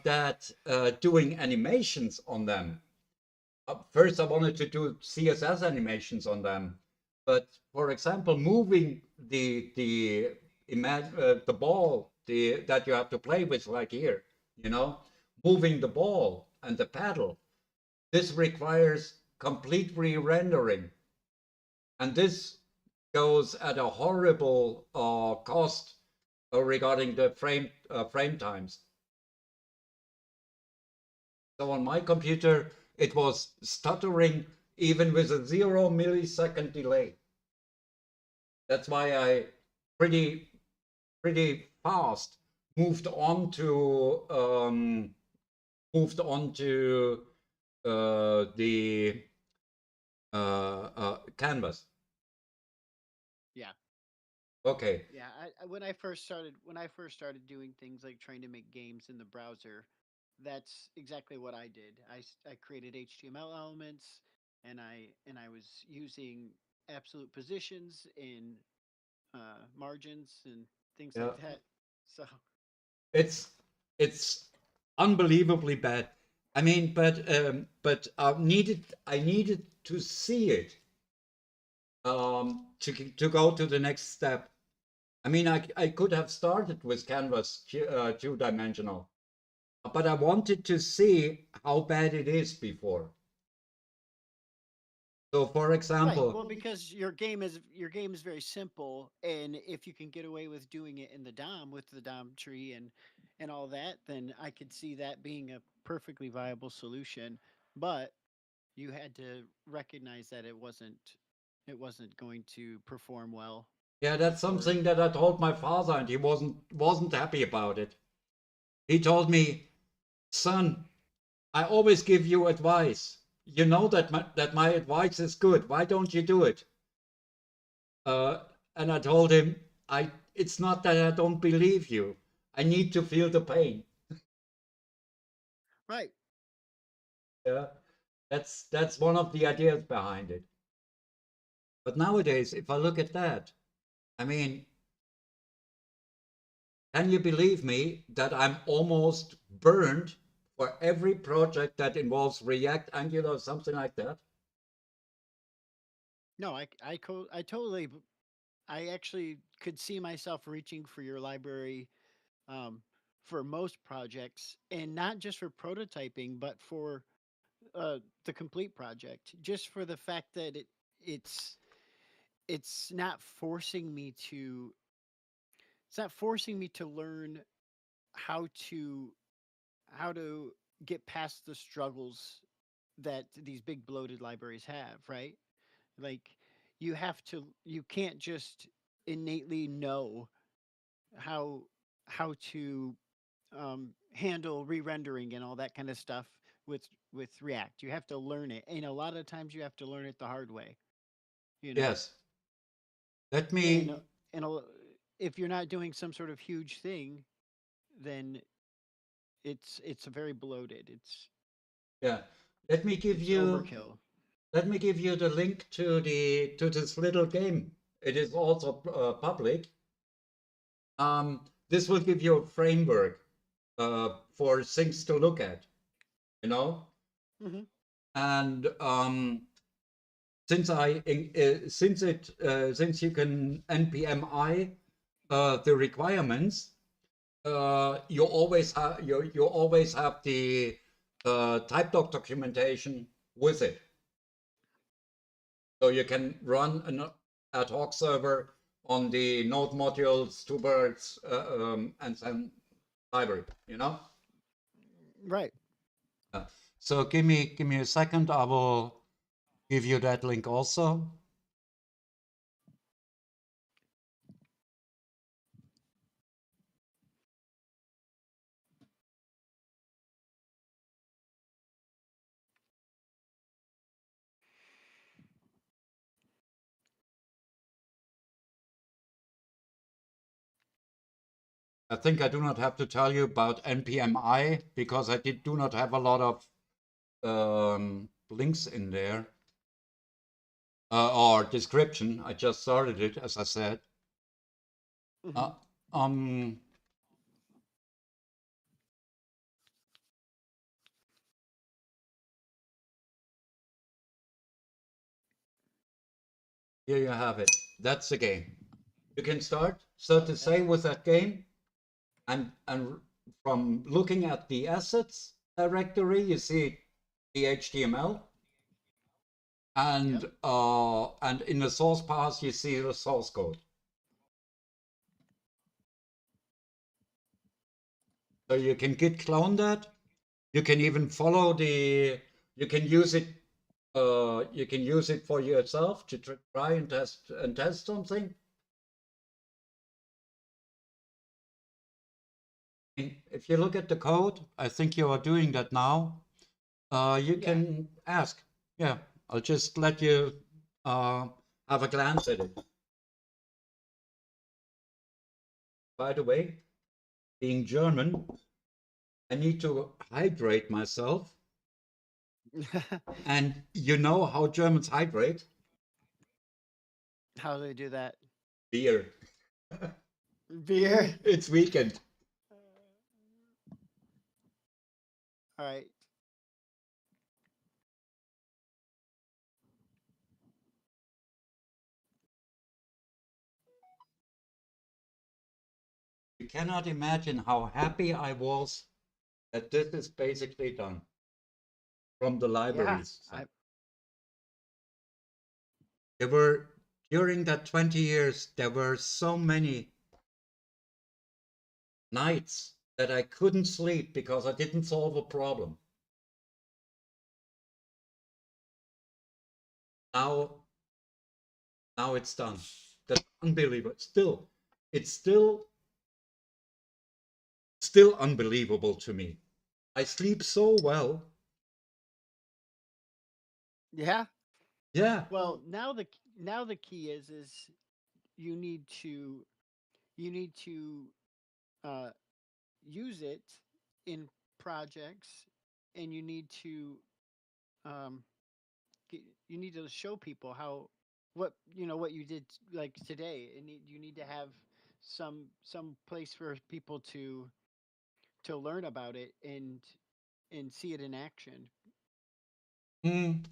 that doing animations on them. First, I wanted to do CSS animations on them, but for example, moving the ball that you have to play with, like here, you know, moving the ball and the paddle. This requires complete re-rendering, and this goes at a horrible cost regarding the frame times. So on my computer, it was stuttering even with a 0 millisecond delay. That's why I pretty fast moved on to the canvas. Yeah, Okay. yeah. When I first started doing things like trying to make games in the browser, that's exactly what I did. I created HTML elements, and I was using absolute positions in margins and things Yeah. like that. So It's it's unbelievably bad. I mean, but I needed to see it to go to the next step. I mean, I could have started with Canvas two-dimensional, but I wanted to see how bad it is before. So, for right, example, well, because your game is very simple, and if you can get away with doing it in the DOM with the DOM tree and all that, then I could see that being a perfectly viable solution. But you had to recognize that it wasn't going to perform well yeah, that's before. something that I told my father, and he wasn't happy about it. He told me, "Son, I always give you advice. You know that my advice is good. Why don't you do it?" Uh, and I told him, it's not that I don't believe you. I need to feel the pain. Right. Yeah, that's one of the ideas behind it. But nowadays, if I look at that, I mean, can you believe me that I'm almost burned for every project that involves React, Angular, something like that? No, I totally I actually could see myself reaching for your library um, for most projects, and not just for prototyping, but for the complete project. Just for the fact that it's it's not forcing me to it's not forcing me to learn how to how to get past the struggles that these big bloated libraries have, right? Like you can't just innately know how to handle re-rendering and all that kind of stuff with React. You have to learn it, and a lot of times you have to learn it the hard way. You know, Yes. Let and me, and a, if you're not doing some sort of huge thing, then it's very bloated. yeah, let me give It's you, overkill. let me give you the link to this little game. It is also public. This will give you a framework. for things to look at, you know. Mm-hmm. And since since you can npmi the requirements, you always have the type documentation with it, so you can run an ad hoc server on the node modules, two birds, and then library. You know. Right. Uh, so give me a second. I will give you that link also. I think I do not have to tell you about npmi because I do not have a lot of links in there or description. I just started it, as I said. Mm-hmm. Uh, um, Here you have it. That's the game. You can start, so to Okay. say, with that game, and from looking at the assets directory, you see the HTML, Yep. and in the source path you see the source code. So you can git clone that. You can even follow the. You can use it. You can use it for yourself to try and test something. If you look at the code, I think you are doing that now. You Yeah. can ask. Yeah, I'll just let you uh, have a glance at it. By the way, being German, I need to hydrate myself. And you know how Germans hydrate? How do they do that? Beer. Beer. It's weekend. All right. You cannot imagine how happy I was that this is basically done from the Yeah. libraries I. side. There were, during that 20 years, there were so many nights that I couldn't sleep because I didn't solve a problem. Now, now it's done. That's unbelievable. It's still unbelievable to me. I sleep so well. Yeah. Yeah. Well, now the key is you need to you need to uh, use it in projects, and um, you need to show people how what you did like today, and you need to have some place for people to learn about it and see it in action. Mm,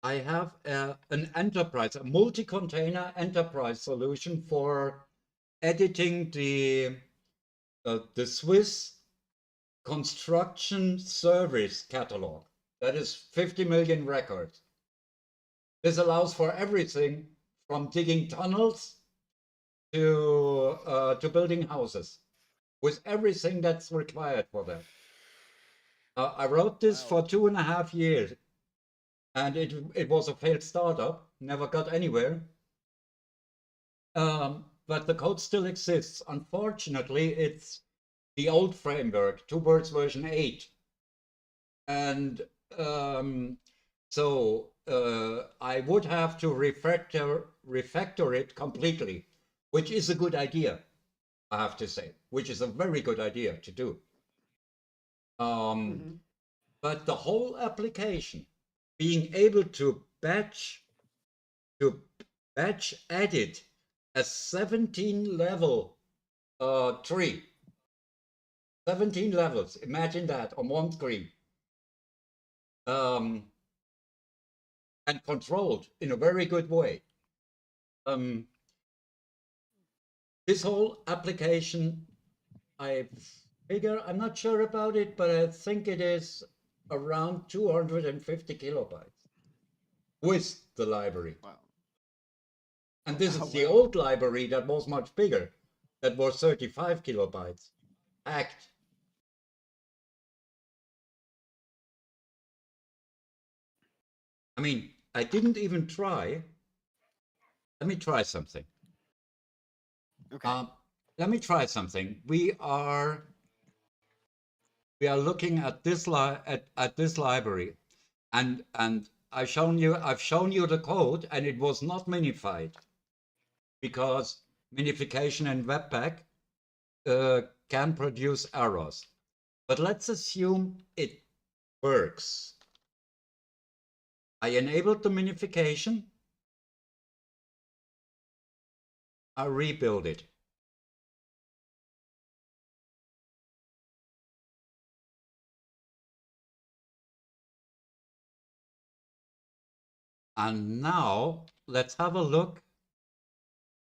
I have an enterprise, a multi-container enterprise solution for editing the Swiss construction service catalog. That is 50 million records. This allows for everything from digging tunnels to building houses, with everything that's required for that. I wrote this Wow. for 2.5 years, and it was a failed startup, never got anywhere. But the code still exists. Unfortunately, it's the old framework, two words version 8. And so I would have to refactor it completely, which is a good idea, I have to say, which is a very good idea to do. Um, Hmm. but the whole application, being able to batch edit a 17 level tree. 17 levels. Imagine that on one screen. Um, and controlled in a very good way. Um, this whole application, I figure, I'm not sure about it, but I think it is around 250 kilobytes with the library. Wow. And this Oh, is the wow. old library that was much bigger, that was 35 kilobytes. Packed. I mean, I didn't even try. Let me try something. Okay. Let me try something. We are looking at this library, and I've shown you the code, and it was not minified because minification in Webpack can produce errors. But let's assume it works. I enabled the minification. I rebuild it. And now let's have a look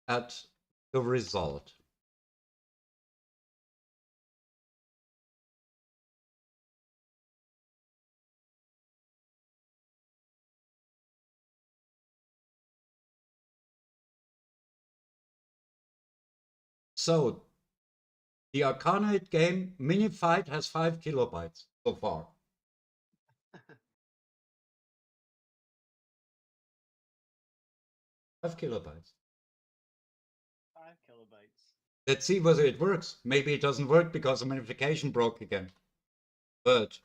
at the result. So the Arcanoid game minified has 5 kilobytes so far. 5 kilobytes. 5 kilobytes. Let's see whether it works. Maybe it doesn't work because the minification broke again. But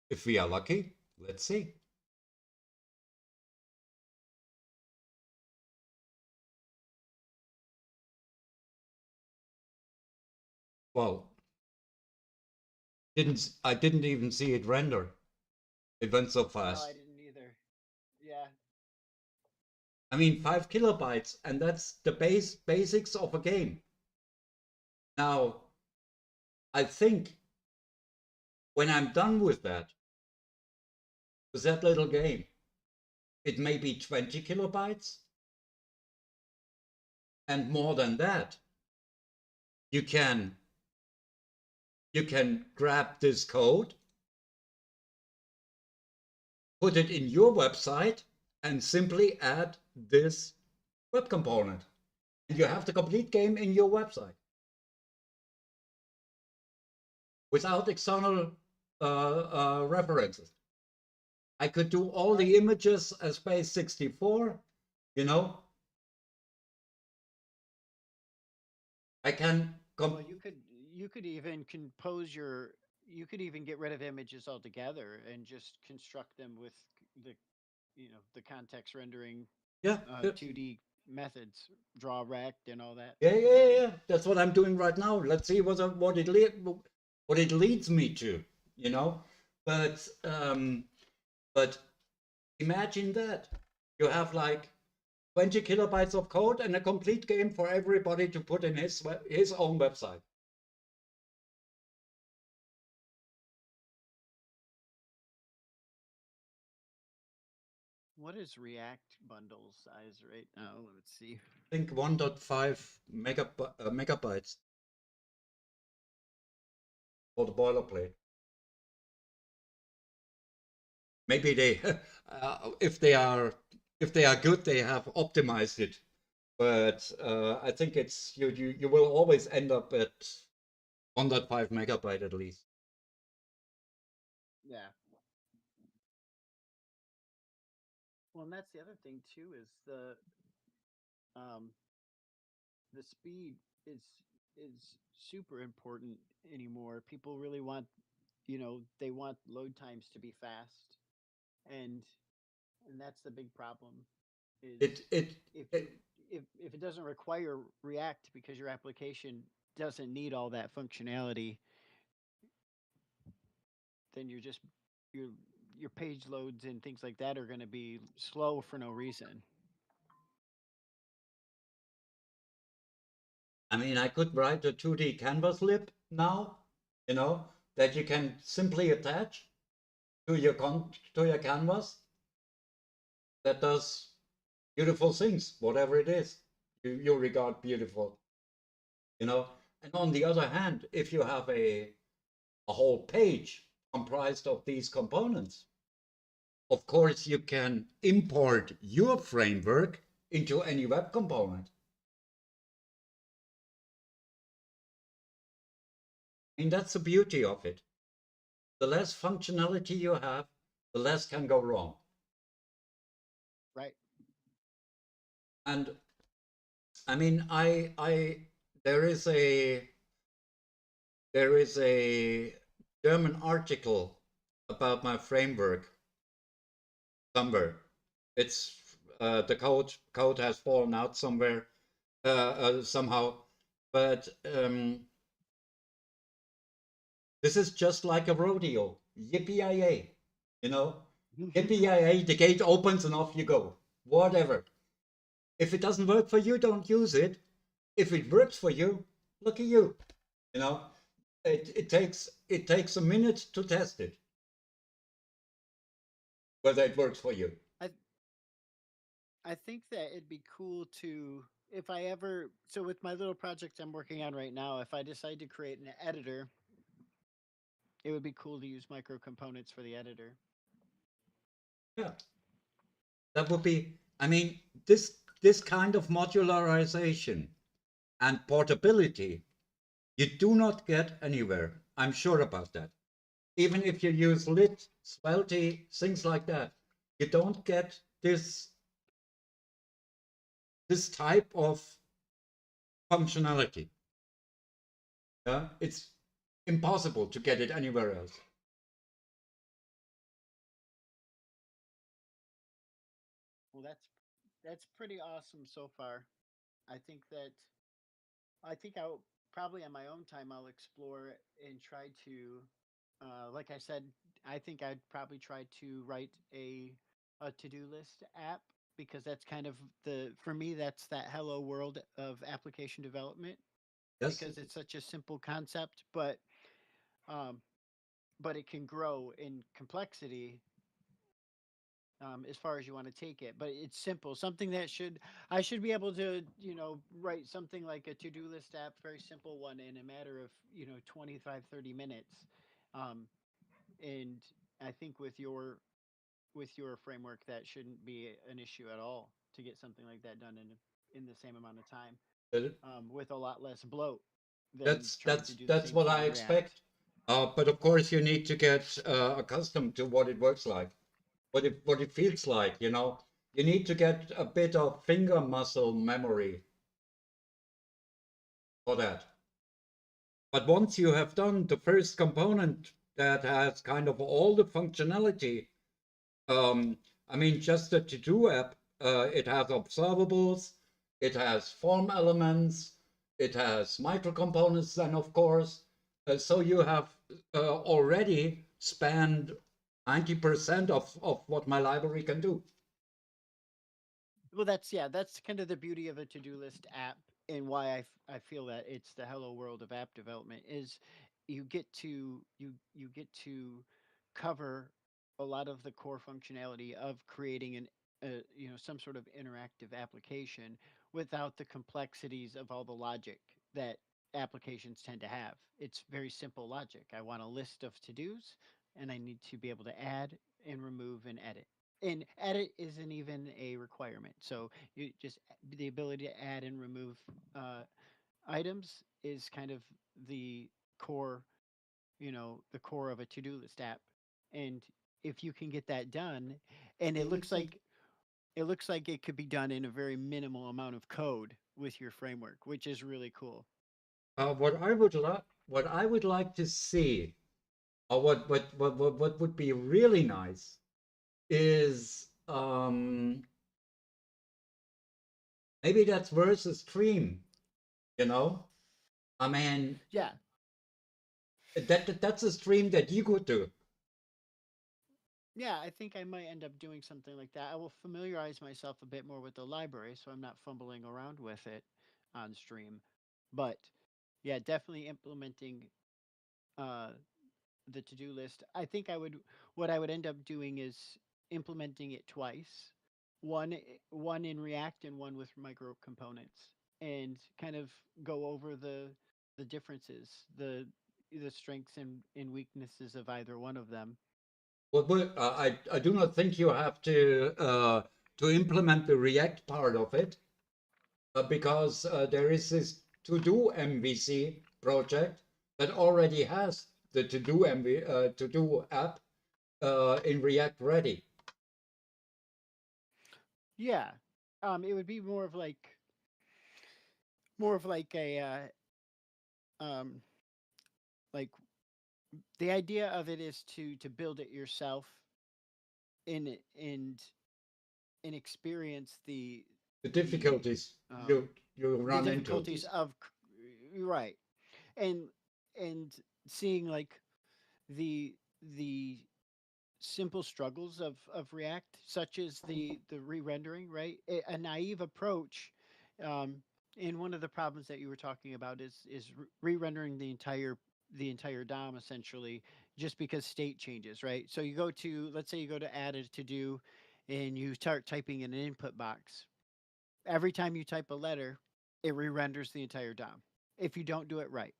if we are lucky, let's see. Well, I didn't even see it render. It went so No, I fast. didn't either. Yeah. I mean, 5 kilobytes, and that's the basics of a game. Now, I think when I'm done with that little game, it may be 20 kilobytes, and more than that, you can grab this code, put it in your website, and simply add this web component. And you have the complete game in your website without external references. I could do all the images as base 64, you know. I can Well, you could even compose your you could even get rid of images altogether and just construct them with the the context rendering yeah, 2D methods, draw rect and all that. yeah. That's what I'm doing right now. Let's see what it leads me to, you know. But but imagine that you have like 20 kilobytes of code and a complete game for everybody to put in his own website. What is React bundle size right now? Let's see. I think 1.5 megabytes for the boilerplate. Maybe they, if they are good, they have optimized it. But I think it's you will always end up at 1.5 megabyte at least. Yeah. Well, and that's the other thing too is um the speed is super important anymore. People really want, they want load times to be fast, and that's the big problem. Is It it, if you it if it doesn't require React because your application doesn't need all that functionality, then your your page loads and things like that are going to be slow for no reason. I mean, I could write a 2D canvas lib now, you know, that you can simply attach to your to your canvas that does beautiful things, whatever it is you regard beautiful, you know. And on the other hand, if you have a whole page comprised of these components, of course you can import your framework into any web component. And that's the beauty of it. The less functionality you have, the less can go wrong. Right. And I mean, there is a there is a German article about my framework somewhere. It's the code has fallen out somewhere somehow, but this is just like a rodeo. Yippee-yi-yay, you know? Yippee-yi-yay, the gate opens and off you go. Whatever. If it doesn't work for you, don't use it. If it works for you, look at you. You know, it takes a minute to test it, whether it works for you. I I think that it'd be cool to, if I ever, so with my little project I'm working on right now, if I decide to create an editor, it would be cool to use micro components for the editor. Yeah, that would be. I mean, this kind of modularization and portability you do not get anywhere. I'm sure about that. Even if you use lit, svelte, things like that, you don't get this type of functionality. Yeah, it's impossible to get it anywhere else. Well, that's pretty awesome so far. I think that I think I'll probably on my own time I'll explore and try to, like I said, I think I'd probably try to write a to do list app because that's kind of the for me that's that hello world of application development Yes, because it's such a simple concept, um, but it can grow in complexity as far as you want to take it. But it's simple, something that should I should be able to write something like a to do list app, very simple one, in a matter of 25-30 minutes. Um, and I think with your framework that shouldn't be an issue at all to get something like that done in the same amount of time with a lot less bloat than trying to do the that's same what thing I in React. expect. But of course, you need to get accustomed to what it works like, what it feels like. You know, you need to get a bit of finger muscle memory for that. But once you have done the first component that has kind of all the functionality, um, I mean, just the to-do app, it has observables, it has form elements, it has microcomponents, then of course. So you have already spanned 90% of what my library can do. Well, that's yeah, that's kind of the beauty of a to-do list app, and why I feel that it's the hello world of app development is you get to cover a lot of the core functionality of creating some sort of interactive application without the complexities of all the logic that applications tend to have. It's very simple logic. I want a list of to-dos and I need to be able to add and remove and edit, and edit isn't even a requirement. So you just the ability to add and remove uh, items is kind of the core, the core of a to-do list app. And if you can get that done, and it looks like it could be done in a very minimal amount of code with your framework, which is really cool. What I would like to see, or what would be really nice, is maybe that's versus stream. You know, I mean, Yeah, that's a stream that you could do. yeah, I think I might end up doing something like that. I will familiarize myself a bit more with the library so I'm not fumbling around with it on stream. But yeah, definitely implementing uh, the to-do list, I think what I would end up doing is implementing it twice. One in React and one with micro components, and kind of go over the differences, the strengths and weaknesses of either one of them. I do not think you have to implement the React part of it, because there is this to-do MVC project that already has the to-do app in React ready. Yeah. It would be more of like a um like the idea of it is to build it yourself in and experience The the difficulties um you the run into. difficulties of right, and and seeing like the the simple struggles of React, such as the re-rendering, right? A naive approach, um, and one of the problems that you were talking about is re-rendering the entire DOM essentially, just because state changes, right? So you go to, let's say you go to add a to do, and you start typing in an input box. Every time you type a letter, it re-renders the entire DOM if you don't do it right.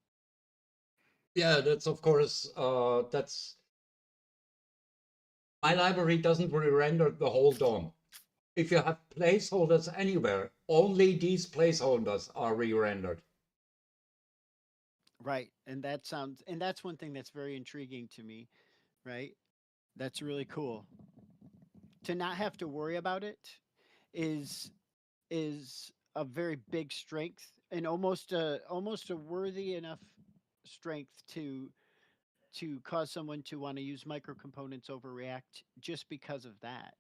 Yeah, that's of course, that's my library doesn't re-render the whole DOM. If you have placeholders anywhere, only these placeholders are re-rendered. Right. And that's one thing that's very intriguing to me, right? That's really cool. To not have to worry about it is is a very big strength, and almost a worthy enough strength to cause someone to want to use micro components over React just because of that,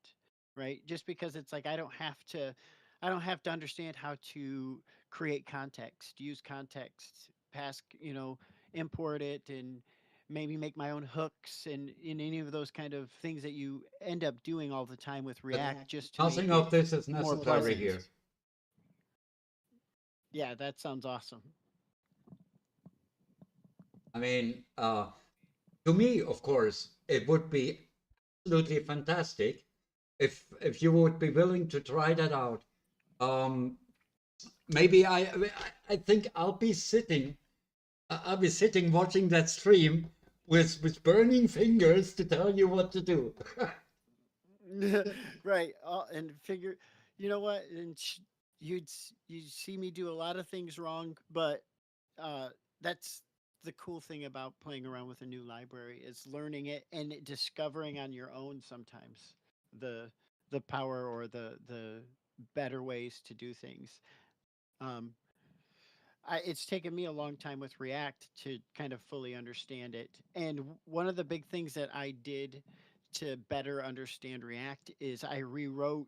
right? Just because it's like I don't have to understand how to create context, use context, pass, import it, and maybe make my own hooks and in any of those kind of things that you end up doing all the time with But React just to nothing make of it this is more necessary pleasant. here. Yeah, that sounds awesome. I mean, to me, of course, it would be absolutely fantastic if you would be willing to try that out. Um, maybe I think I'll be sitting watching that stream with burning fingers to tell you what to do. Right. And figure, you know what? You see me do a lot of things wrong, but uh, that's the cool thing about playing around with a new library is learning it and discovering on your own sometimes the the power or the better ways to do things. Um, it's taken me a long time with React to kind of fully understand it. And one of the big things that I did to better understand React is I rewrote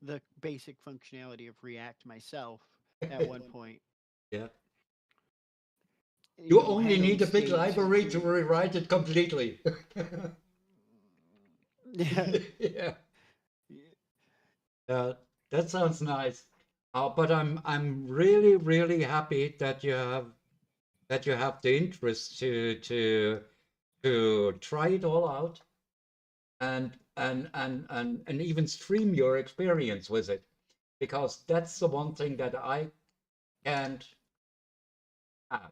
the basic functionality of React myself at one point. Yeah. You You know, only handling need a big state. library to rewrite it completely. Yeah. Yeah. Uh, that sounds nice. But I'm really really happy that you have the interest to try it all out and even stream your experience with it, because that's the one thing that I can't have.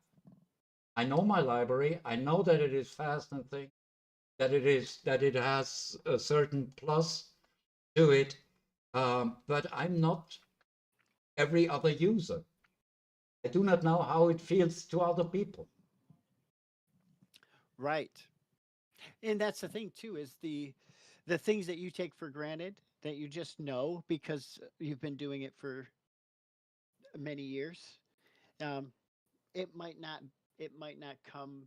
I know my library. I know that it is fast and thing, that it has a certain plus to it, but I'm not every other user. I do not know how it feels to other people. Right. And that's the thing too is the things that you take for granted that you just know because you've been doing it for many years. Um, it might not it might not come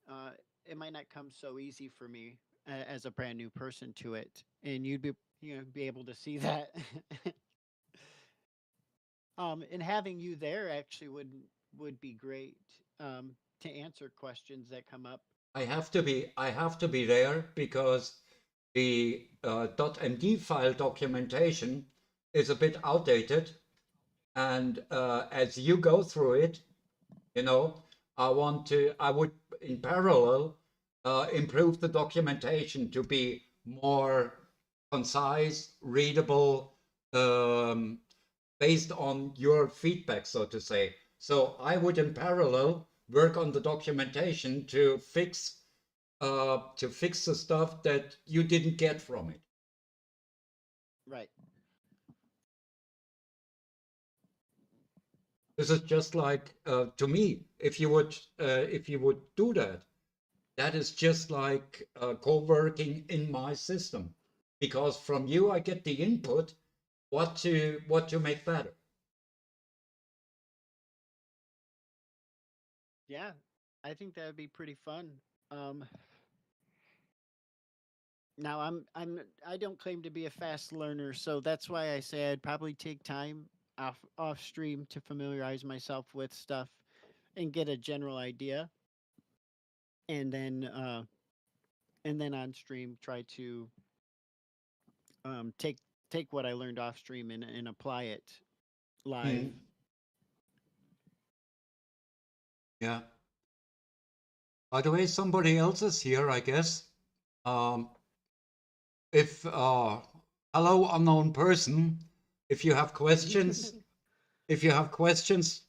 uh, it might not come so easy for me as a brand new person to it, and you'd be be able to see that. And having you there actually would be great to answer questions that come up. I have to be there because the .md file documentation is a bit outdated, and as you go through it, you know, I would in parallel, improve the documentation to be more concise, readable, based on your feedback, so to say. So I would, in parallel, work on the documentation to fix the stuff that you didn't get from it. Right. This is just like, to me, if you would do that, that is just like co-working in my system, because from you I get the input what to make better. Yeah, I think that would be pretty fun. Um, Now I don't claim to be a fast learner, so that's why I say I'd probably take time off stream to familiarize myself with stuff and get a general idea, and then on stream try to take what I learned off stream and apply it live. Mm, yeah. By the way, somebody else is here, I guess. Um, if hello, unknown person. If you have questions,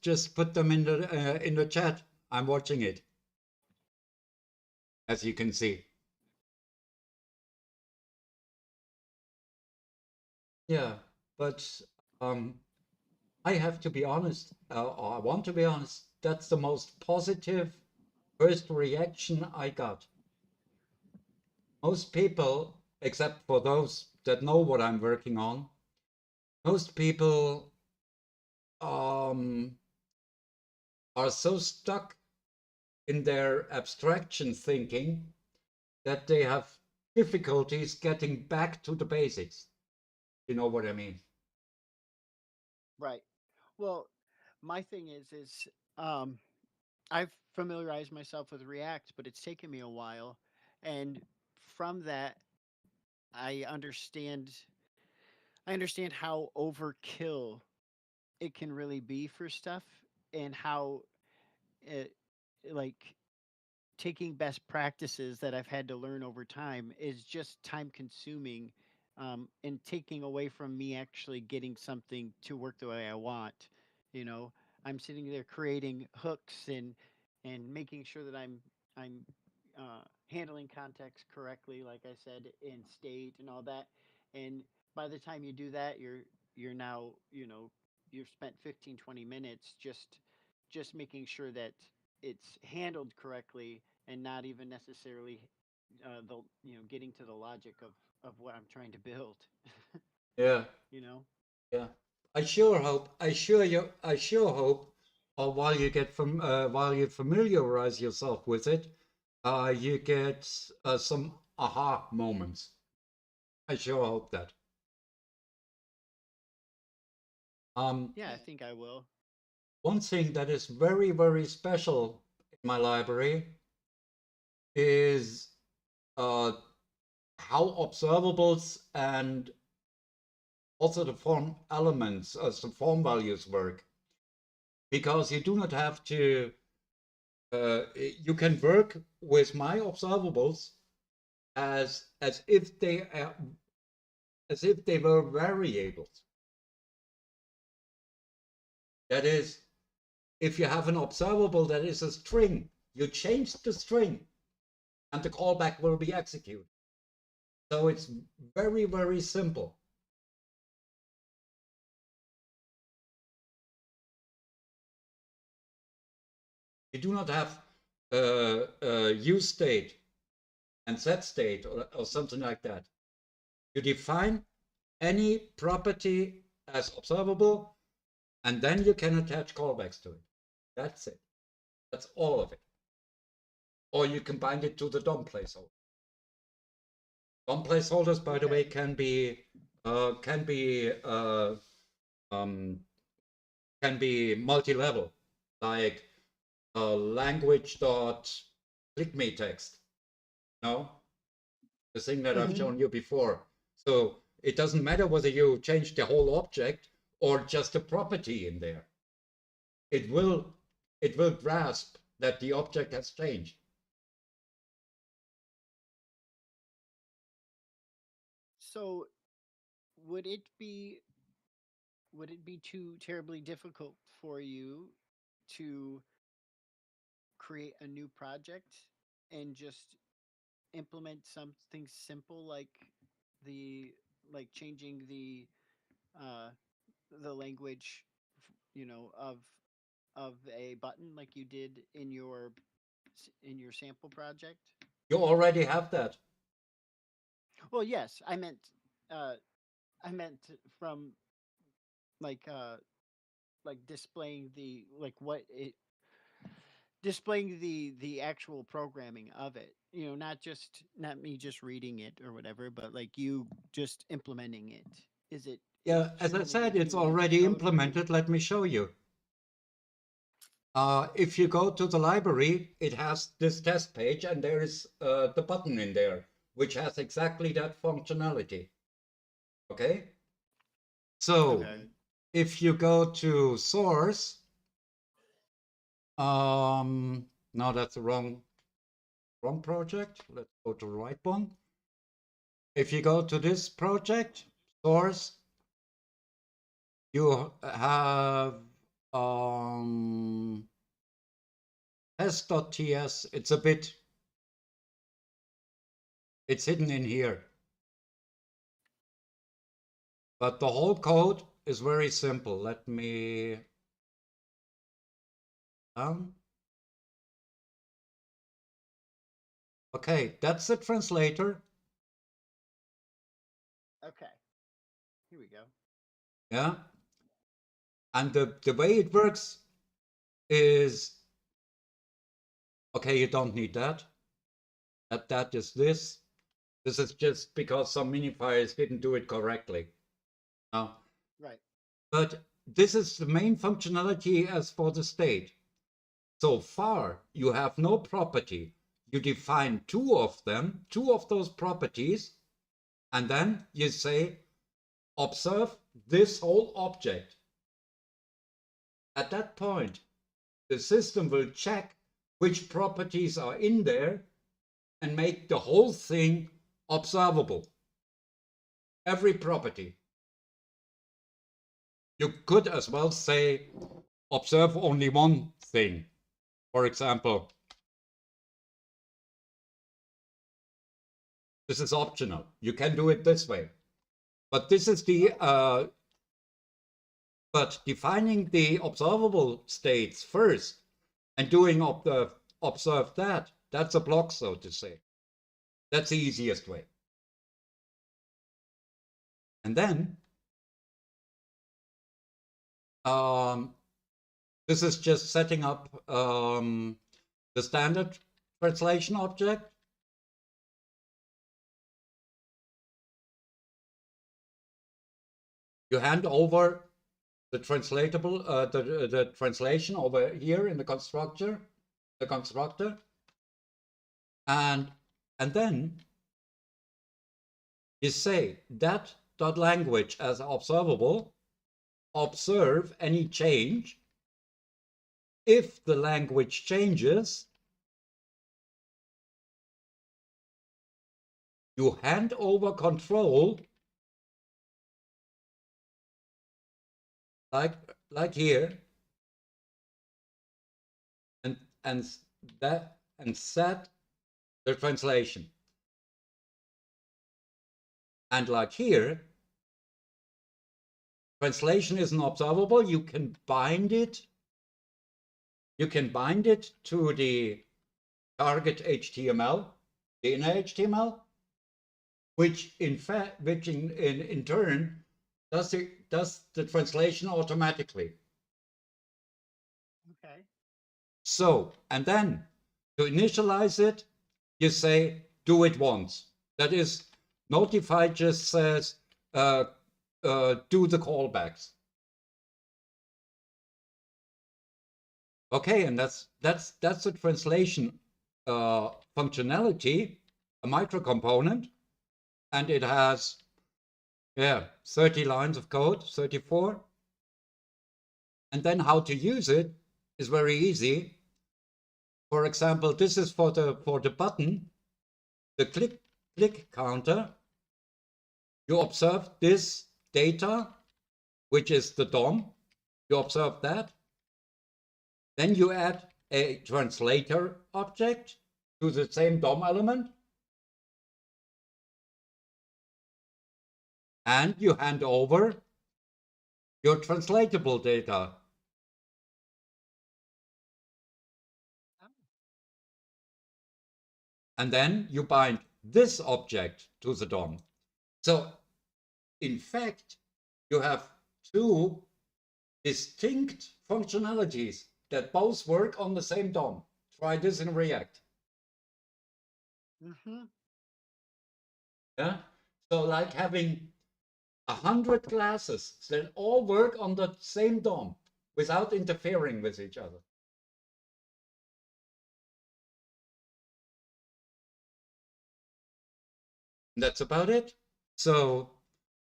just put them in the chat. I'm watching it, as you can see. Yeah, but I have to be honest. Or I want to be honest. That's the most positive first reaction I got. Most people, except for those that know what I'm working on, most people um, are so stuck in their abstraction thinking that they have difficulties getting back to the basics. You know what I mean? Right. Well, my thing is um, I've familiarized myself with React, but it's taken me a while, and from that I understand how overkill it can really be for stuff, and how it, like, taking best practices that I've had to learn over time is just time consuming, and taking away from me actually getting something to work the way I want. You know, I'm sitting there creating hooks and making sure that I'm handling context correctly, like I said, in state and all that. And by the time you do that, you're now, you've spent 15-20 minutes just making sure that it's handled correctly, and not even necessarily the getting to the logic of what I'm trying to build. Yeah, you know. yeah. I sure hope. I sure hope. While you get from while you familiarize yourself with it, you get some aha moments. I sure hope that. Um, Yeah, I think I will. One thing that is very, very special in my library is uh, how observables and also the form elements, as the form values work. Because you do not have to, you can work with my observables as if they were variables. That is, if you have an observable that is a string, you change the string and the callback will be executed. So it's very, very simple. You do not have use state and set state or something like that. You define any property as observable, and then you can attach callbacks to it. That's it. That's all of it. Or you can bind it to the DOM placeholder. DOM placeholders, by the way, Okay. can be um, multi-level, like language dot click me text. No, the thing that I've Hmm. shown you before. So it doesn't matter whether you change the whole object or just a property in there. It will grasp that the object has changed. So would it be too terribly difficult for you to create a new project and just implement something simple like the changing uh the language, of a button like you did in your sample project? You already have that. Well, yes, uh I meant from like displaying the like what it displaying the actual programming of it, not me just reading it or whatever, but like you just implementing it. Is Yeah, it as I true said, that it's you would already code very implemented. Let me show you. If you go to the library, it has this test page, and there is the button in there, which has exactly that functionality. Okay? So okay? if you go to source, no, that's the wrong project. Let's go to the right one. If you go to this project, source, you have test.ts. It's hidden in here. But the whole code is very simple. Let me okay, that's the translator. Okay, here we go. Yeah. And the way it works is okay, you don't need that. That is this. This is just because some minifiers didn't do it correctly. Now, Right. but this is the main functionality as for the state. So far, you have no property. You define two of them, two of those properties, and then you say, observe this whole object. At that point, the system will check which properties are in there and make the whole thing observable. Every property. You could as well say, observe only one thing. For example, this is optional. You can do it this way. But this is but defining the observable states first and doing observe that's a block, so to say. That's the easiest way. And then this is just setting up the standard translation object. You hand over the translatable, the translation over here in the constructor, and then you say that dot language as observable. Observe any change. If the language changes, you hand over control, like here, and set the translation. And like here, translation isn't observable. You can bind it. You can bind it to the target HTML, the inner HTML, which in turn does the translation automatically. Okay. So, and then to initialize it, you say do it once. That is, notify just says do the callbacks. Okay, and that's the translation functionality, a microcomponent, and it has 30 lines of code, 34. And then how to use it is very easy. For example, this is for the button, the click counter. You observe this data, which is the DOM. You observe that. Then you add a translator object to the same DOM element. And you hand over your translatable data. And then you bind this object to the DOM. So in fact, you have two distinct functionalities that both work on the same DOM. Try this in React. Yeah. So like having 100 classes that all work on the same DOM without interfering with each other. That's about it. So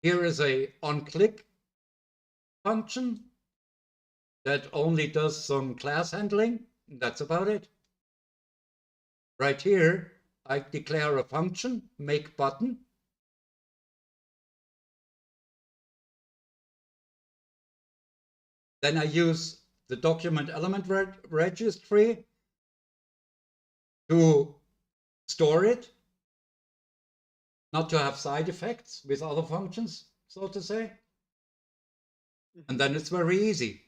here is a onClick function that only does some class handling. That's about it. Right here, I declare a function, make button. Then I use the document element registry to store it, not to have side effects with other functions, so to say. And then it's very easy.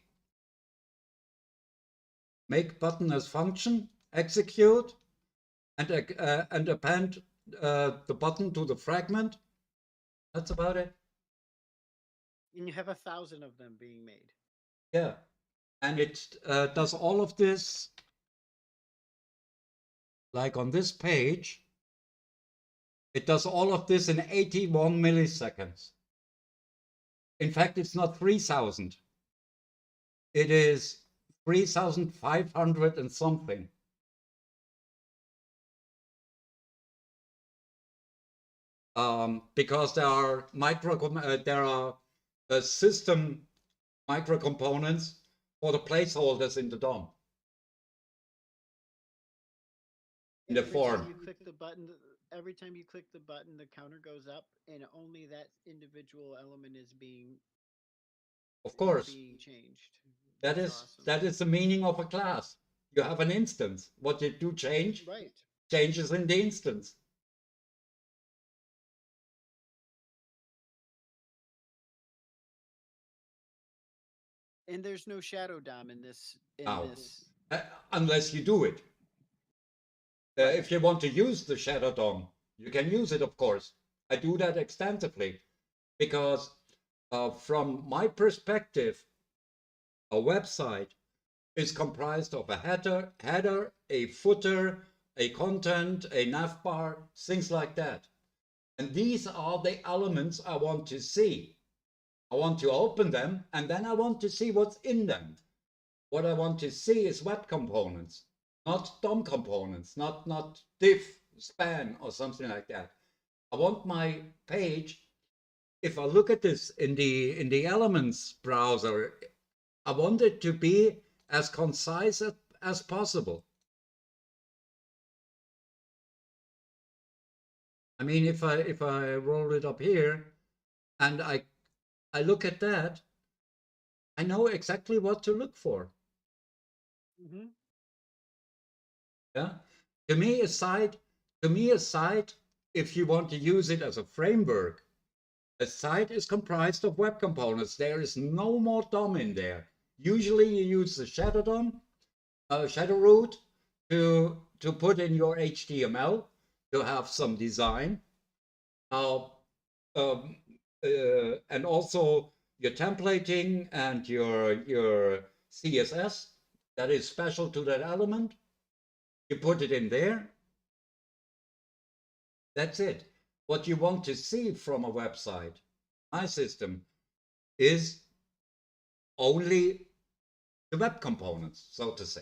Make button as function, execute, and append the button to the fragment. That's about it. And you have 1,000 of them being made. Yeah. And it does all of this, like on this page, it does all of this in 81 milliseconds. In fact, it's not 3,000. It is 3,500 and something. Because there are system microcomponents for the placeholders in the DOM. In the form. Time you click the button, every time you click the button, the counter goes up, and only that individual element is being, of course, being changed. That is the meaning of a class. You have an instance. What you do change, right, changes in the instance. And there's no shadow DOM in this. Unless you do it. Right. If you want to use the shadow DOM, you can use it, of course. I do that extensively because from my perspective, a website is comprised of a header, a footer, a content, a navbar, things like that. And these are the elements I want to see. I want to open them, and then I want to see what's in them. What I want to see is web components, not DOM components, not div, span, or something like that. I want my page, if I look at this in the Elements browser, I want it to be as concise as possible. I mean, if I roll it up here and I look at that, I know exactly what to look for. Yeah. To me, a site, if you want to use it as a framework, a site is comprised of web components. There is no more DOM in there. Usually you use the shadow DOM, shadow root to put in your HTML, to have some design. And also your templating and your CSS that is special to that element. You put it in there. That's it. What you want to see from a website, my system, is only the web components, so to say.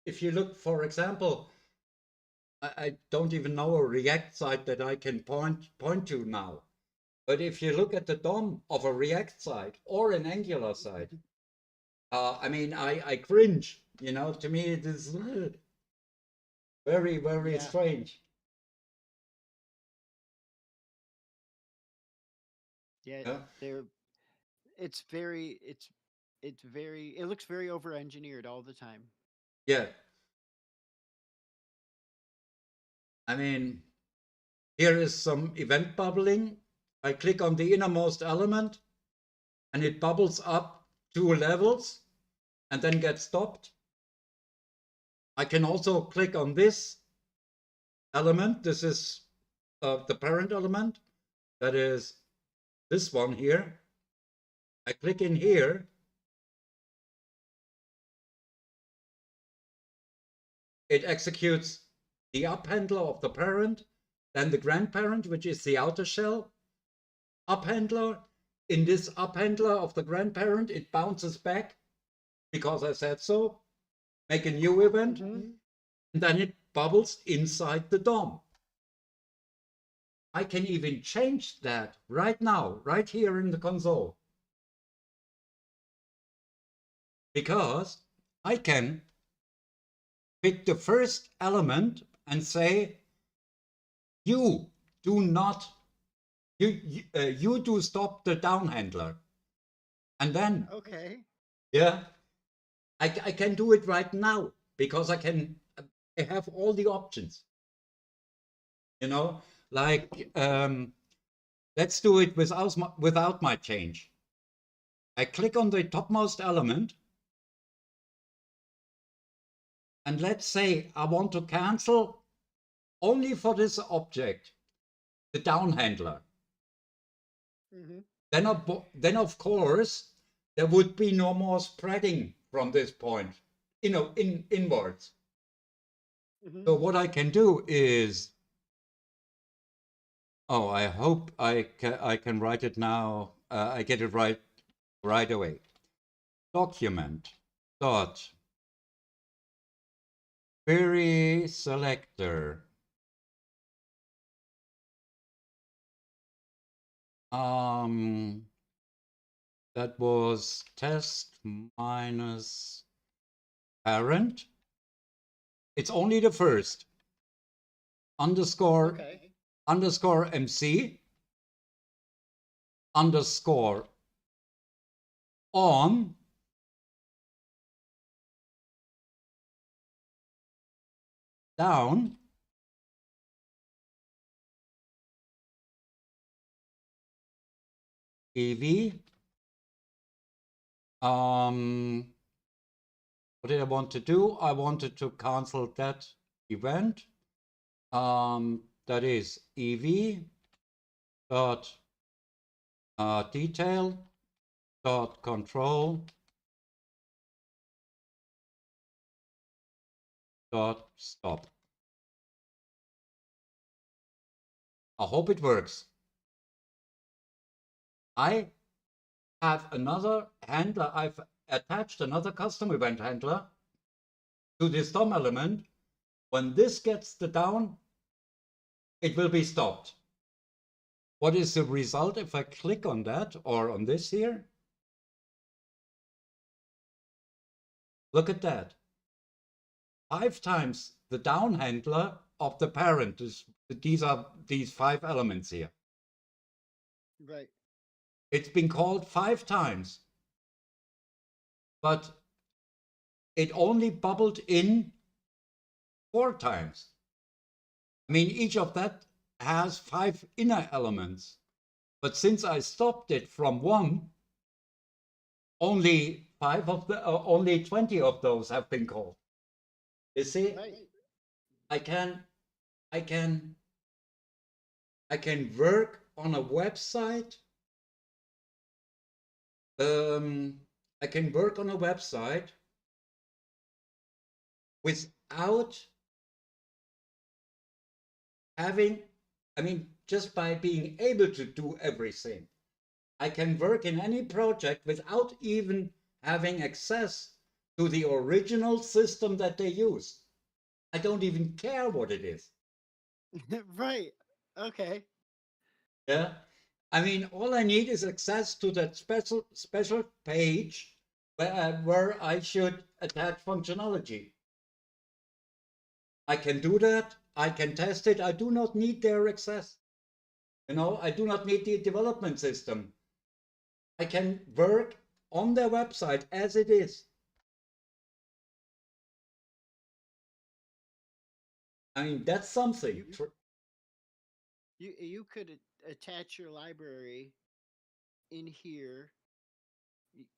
If you look, for example, I don't even know a React site that I can point to now. But if you look at the DOM of a React site or an Angular site, I mean, I cringe. You know, to me, it is. Very, very Yeah. strange. Yeah. Yeah. They're it's very it's very it looks very over engineered all the time. Yeah. I mean, here is some event bubbling. I click on the innermost element and it bubbles up 2 levels and then gets stopped. I can also click on this element. This is the parent element. That is this one here. I click in here. It executes the uphandler of the parent, then the grandparent, which is the outer shell uphandler. In this uphandler of the grandparent, it bounces back because I said so. Make a new event, and then it bubbles inside the DOM. I can even change that right now, right here in the console. Because I can pick the first element and say, you do not, you do stop the down handler. And then, Okay. yeah, I can do it right now because I have all the options. You know, like, let's do it without my change. I click on the topmost element. And let's say I want to cancel only for this object, the down handler. Then of course, there would be no more spreading from this point, inwards. So what I can do is, oh, I hope I can write it now. I get it right away. Document dot query selector. That was test minus parent. It's only the first. Underscore MC underscore on down EV. What did I want to do? I wanted to cancel that event. That is EV dot detail dot control dot stop. I hope it works. I have another handler. I've attached another custom event handler to this DOM element. When this gets the down, it will be stopped. What is the result if I click on that or on this here? Look at that. 5 times the down handler of the parent. These are these 5 elements here. Right. It's been called 5 times, but it only bubbled in 4 times. I mean, each of that has 5 inner elements. But since I stopped it from 1, only 20 of those have been called. You see, Right. I can work on a website. I can work on a website without having, just by being able to do everything. I can work in any project without even having access to the original system that they use. I don't even care what it is. Right. Okay. Yeah. All I need is access to that special page where I should attach functionality. I can do that. I can test it. I do not need their access. I do not need the development system. I can work on their website as it is. I mean, that's something. You could attach your library in here,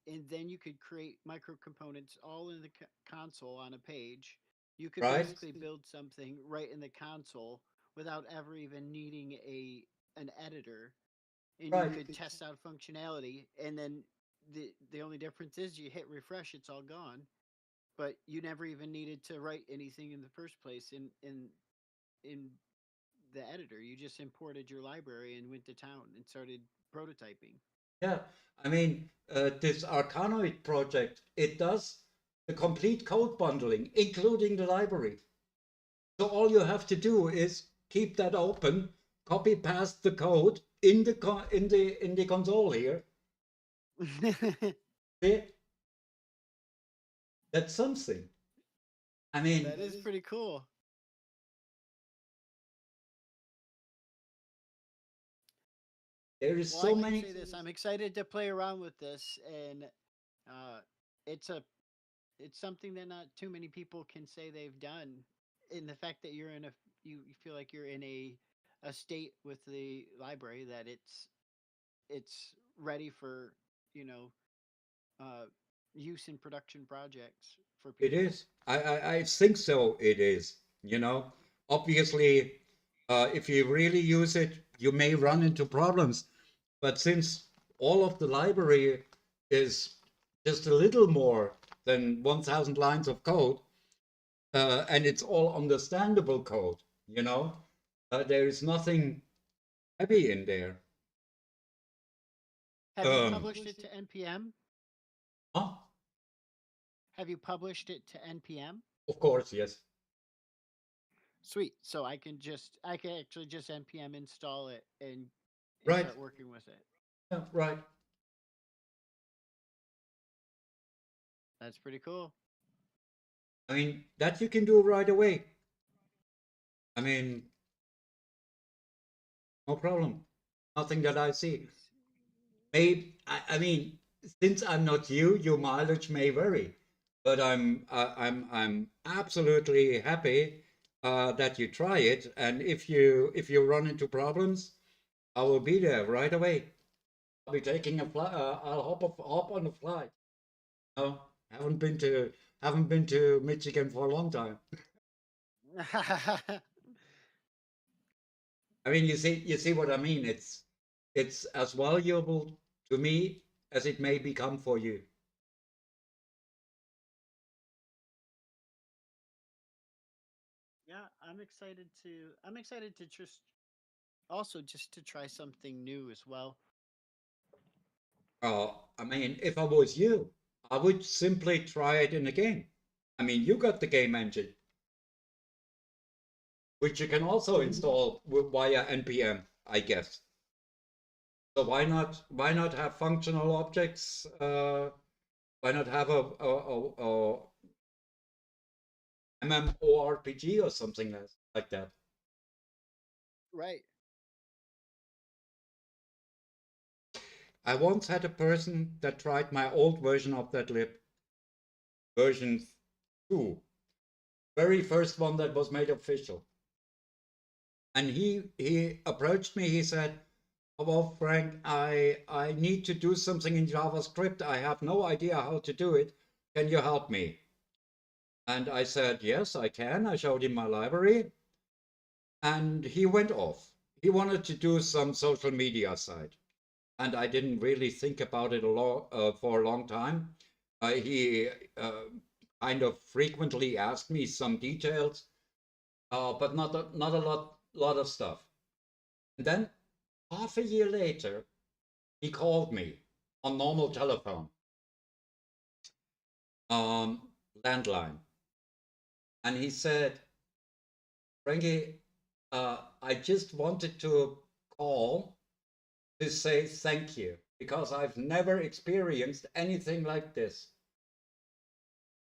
and then you could create micro components all in the console on a page. You could Right? basically build something right in the console without ever even needing an editor, and you Right. could test out functionality, and then the only difference is you hit refresh, it's all gone, but you never even needed to write anything in the first place in the editor. You just imported your library and went to town and started prototyping. Yeah. I mean, this Arcanoid project, it does the complete code bundling, including the library. So all you have to do is keep that open, copy paste the code in the console here. See? That's something. I mean, That is pretty cool. there is Well, I so can many say this: I'm excited to play around with this, and uh, it's a it's something that not too many people can say they've done. In the fact that you feel like you're in a state with the library that it's ready for you know uh, use in production projects for It people. is. I think so. It is. Obviously, if you really use it, you may run into problems. But since all of the library is just a little more than 1,000 lines of code, and it's all understandable code, there is nothing heavy in there. Have you published it to npm? Huh? Have you published it to npm? Of course, yes. Sweet. So I can actually just npm install it and Right. start working with it. Yeah, right. That's pretty cool. I mean, that you can do right away. I mean, no problem. Nothing that I see. Maybe I mean, since I'm not you, your mileage may vary, but I'm absolutely happy that you try it. And if you run into problems, I will be there right away. I'll be taking a flight. I'll hop on a flight. No, haven't been to Michigan for a long time. I mean, you see what I mean. It's as valuable to me as it may become for you. Yeah, I'm excited to just to try something new as well. I mean, if I was you, I would simply try it in a game. I mean, you got the game engine, which you can also install via npm, I guess. So why not have functional objects? Why not have a MMORPG or something like that? Right. I once had a person that tried my old version of that lib, version 2, very first one that was made official. And he approached me. He said, "Oh, well, Frank, I need to do something in JavaScript. I have no idea how to do it. Can you help me?" And I said, "Yes, I can." I showed him my library, and he went off. He wanted to do some social media site, and I didn't really think about it for a long time. He kind of frequently asked me some details, but not a lot of stuff. And then half a year later, he called me on normal telephone, landline, and he said, "Frankie, I just wanted to call to say thank you because I've never experienced anything like this.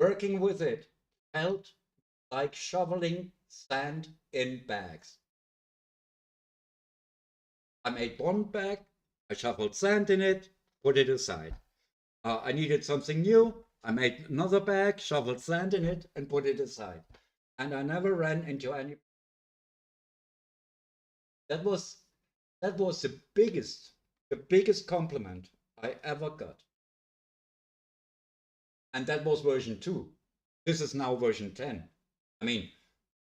Working with it felt like shoveling sand in bags. I made one bag, I shoveled sand in it, put it aside. I needed something new, I made another bag, shoveled sand in it, and put it aside. And I never ran into any. That was the biggest compliment I ever got. And that was version 2. This is now version 10. I mean,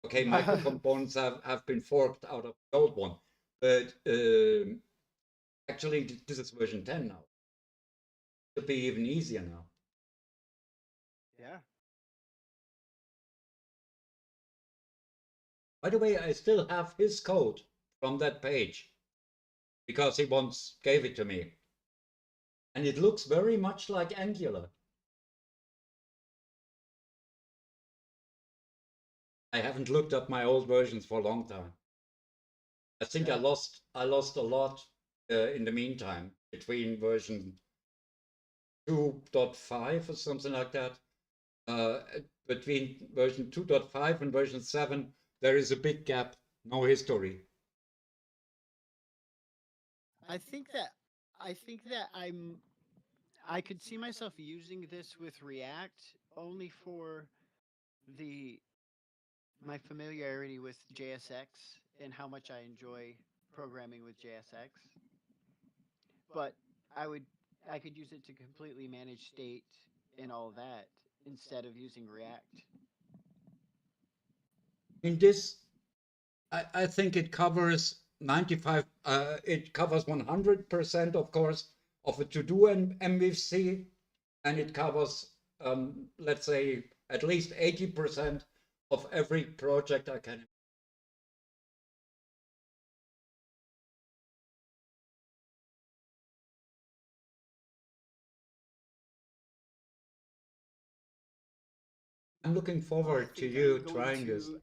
okay, micro components have been forked out of the old one, but actually this is version 10 now. It'll be even easier now. Yeah. By the way, I still have his code from that page because he once gave it to me. And it looks very much like Angular. I haven't looked up my old versions for a long time. I think Yeah. I lost a lot in the meantime between version 2.5 or something like that. Between version 2.5 and version 7, there is a big gap, no history. I think that I think that I could see myself using this with React only for the my familiarity with JSX and how much I enjoy programming with JSX. But I would I could use it to completely manage state and all that instead of using React. In this, I think it covers 95, it covers 100%, of course, of a to-do MVC, and it covers, let's say, at least 80% of every project I can. I'm looking Well, I forward to think I'm you going trying this. to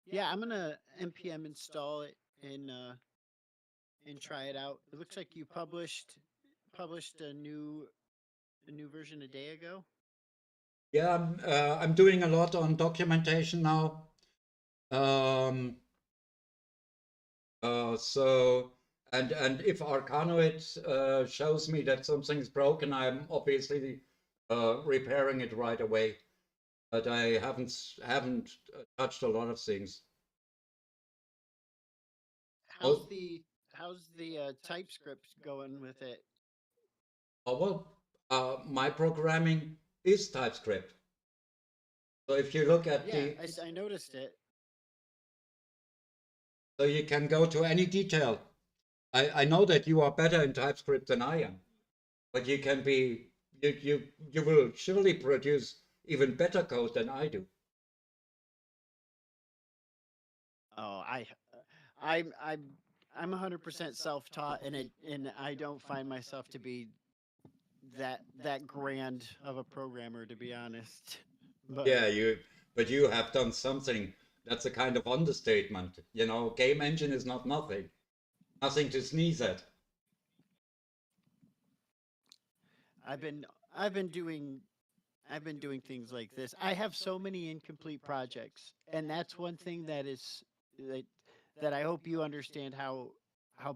yeah, I'm gonna npm install it and try it out. It looks like you published a new version a day ago. Yeah, I'm doing a lot on documentation now. Um, so and if Arcanoid shows me that something's broken, I'm obviously repairing it right away. But I haven't touched a lot of things. How's Oh, the TypeScript going with it? well, my programming is TypeScript. So if you look at Yeah, the, I noticed it. so you can go to any detail. I know that you are better in TypeScript than I am, but you can be, you will surely produce even better code than I do. Oh, I'm I'm I'm 100% self-taught, and I don't find myself to be that grand of a programmer, to be honest. But Yeah, but you have done something. That's a kind of understatement. Game engine is not nothing. Nothing to sneeze at. I've been I've been doing I've been doing things like this. I have so many incomplete projects, and that's one thing that that I hope you understand how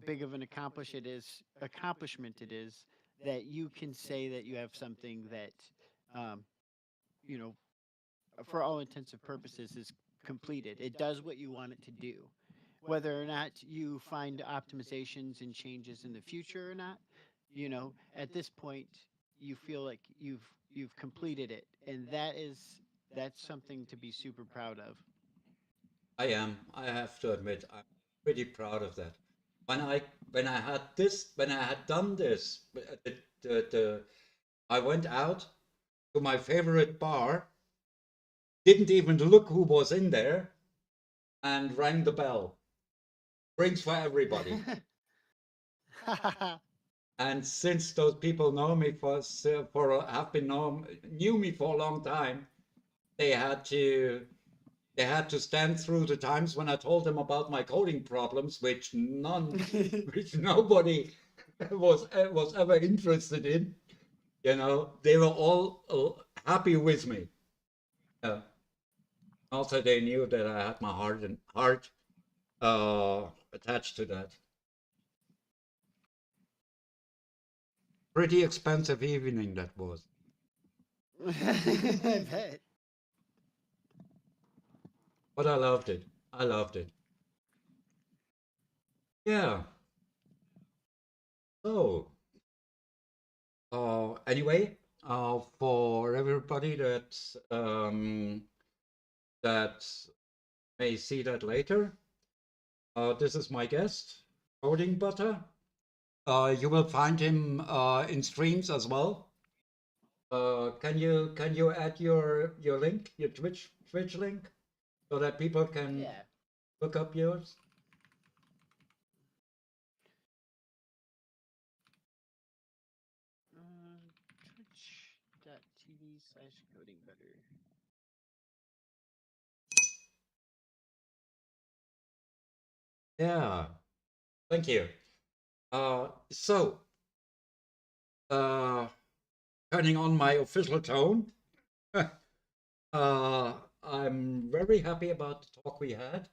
big of an accomplishment it is that you can say that you have something that um, you know for all intents and purposes is completed. It does what you want it to do. Whether or not you find optimizations and changes in the future or not, at this point you feel like you've completed it, and that's something to be super proud of. I am. I have to admit, I'm pretty proud of that. When I when I had done this, I went out to my favorite bar, didn't even look who was in there, and rang the bell. Drinks for everybody. And since those people know me have been knew me for a long time, they had to they had to stand through the times when I told them about my coding problems, which nobody was ever interested in. They were all happy with me. Yeah. Also, they knew that I had my heart attached to that. Pretty expensive evening that was. I bet. But I loved it. I loved it. Yeah. So, anyway, for everybody that may see that later, this is my guest, Coding Butter. You will find him in streams as well. Can you add your link, your Twitch link, so that people can Yeah. look up yours? Twitch.tv/codingbutter. Yeah, thank you. So, uh, turning on my official tone, I'm very happy about the talk we had.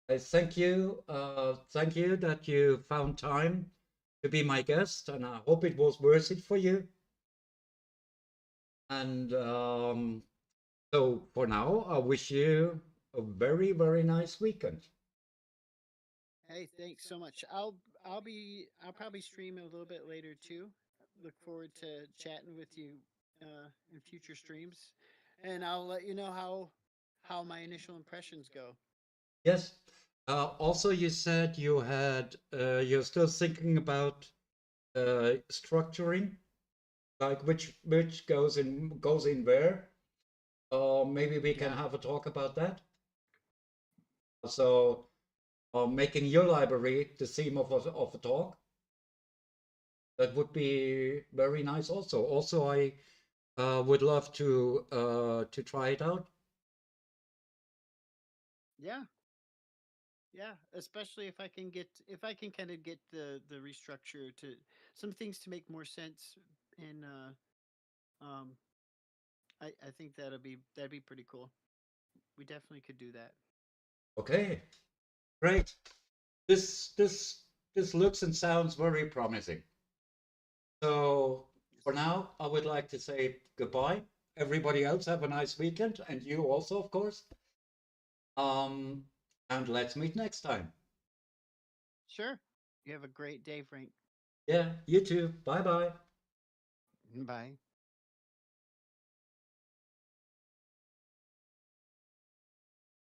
I thank you that you found time to be my guest, and I hope it was worth it for you. And so for now, I wish you a very, very nice weekend. Hey, thanks so much. I'll probably stream a little bit later too. Look forward to chatting with you in future streams, and I'll let you know how my initial impressions go. Yes. Also, you said you're still thinking about structuring, like which goes in where. Maybe we can Yeah, have a talk about that. So, making your library the theme of a talk, that would be very nice. Also, I would love to try it out. yeah, yeah. Especially if I can kind of get the restructure to some things to make more sense, and I think that'd be pretty cool. We definitely could do that. Okay, great. This this this looks and sounds very promising. So for Yes. now, I would like to say goodbye. Everybody else have a nice weekend, and you also, of course. Um, and let's meet next time. Sure. You have a great day, Frank. Yeah, you too. Bye bye. Bye.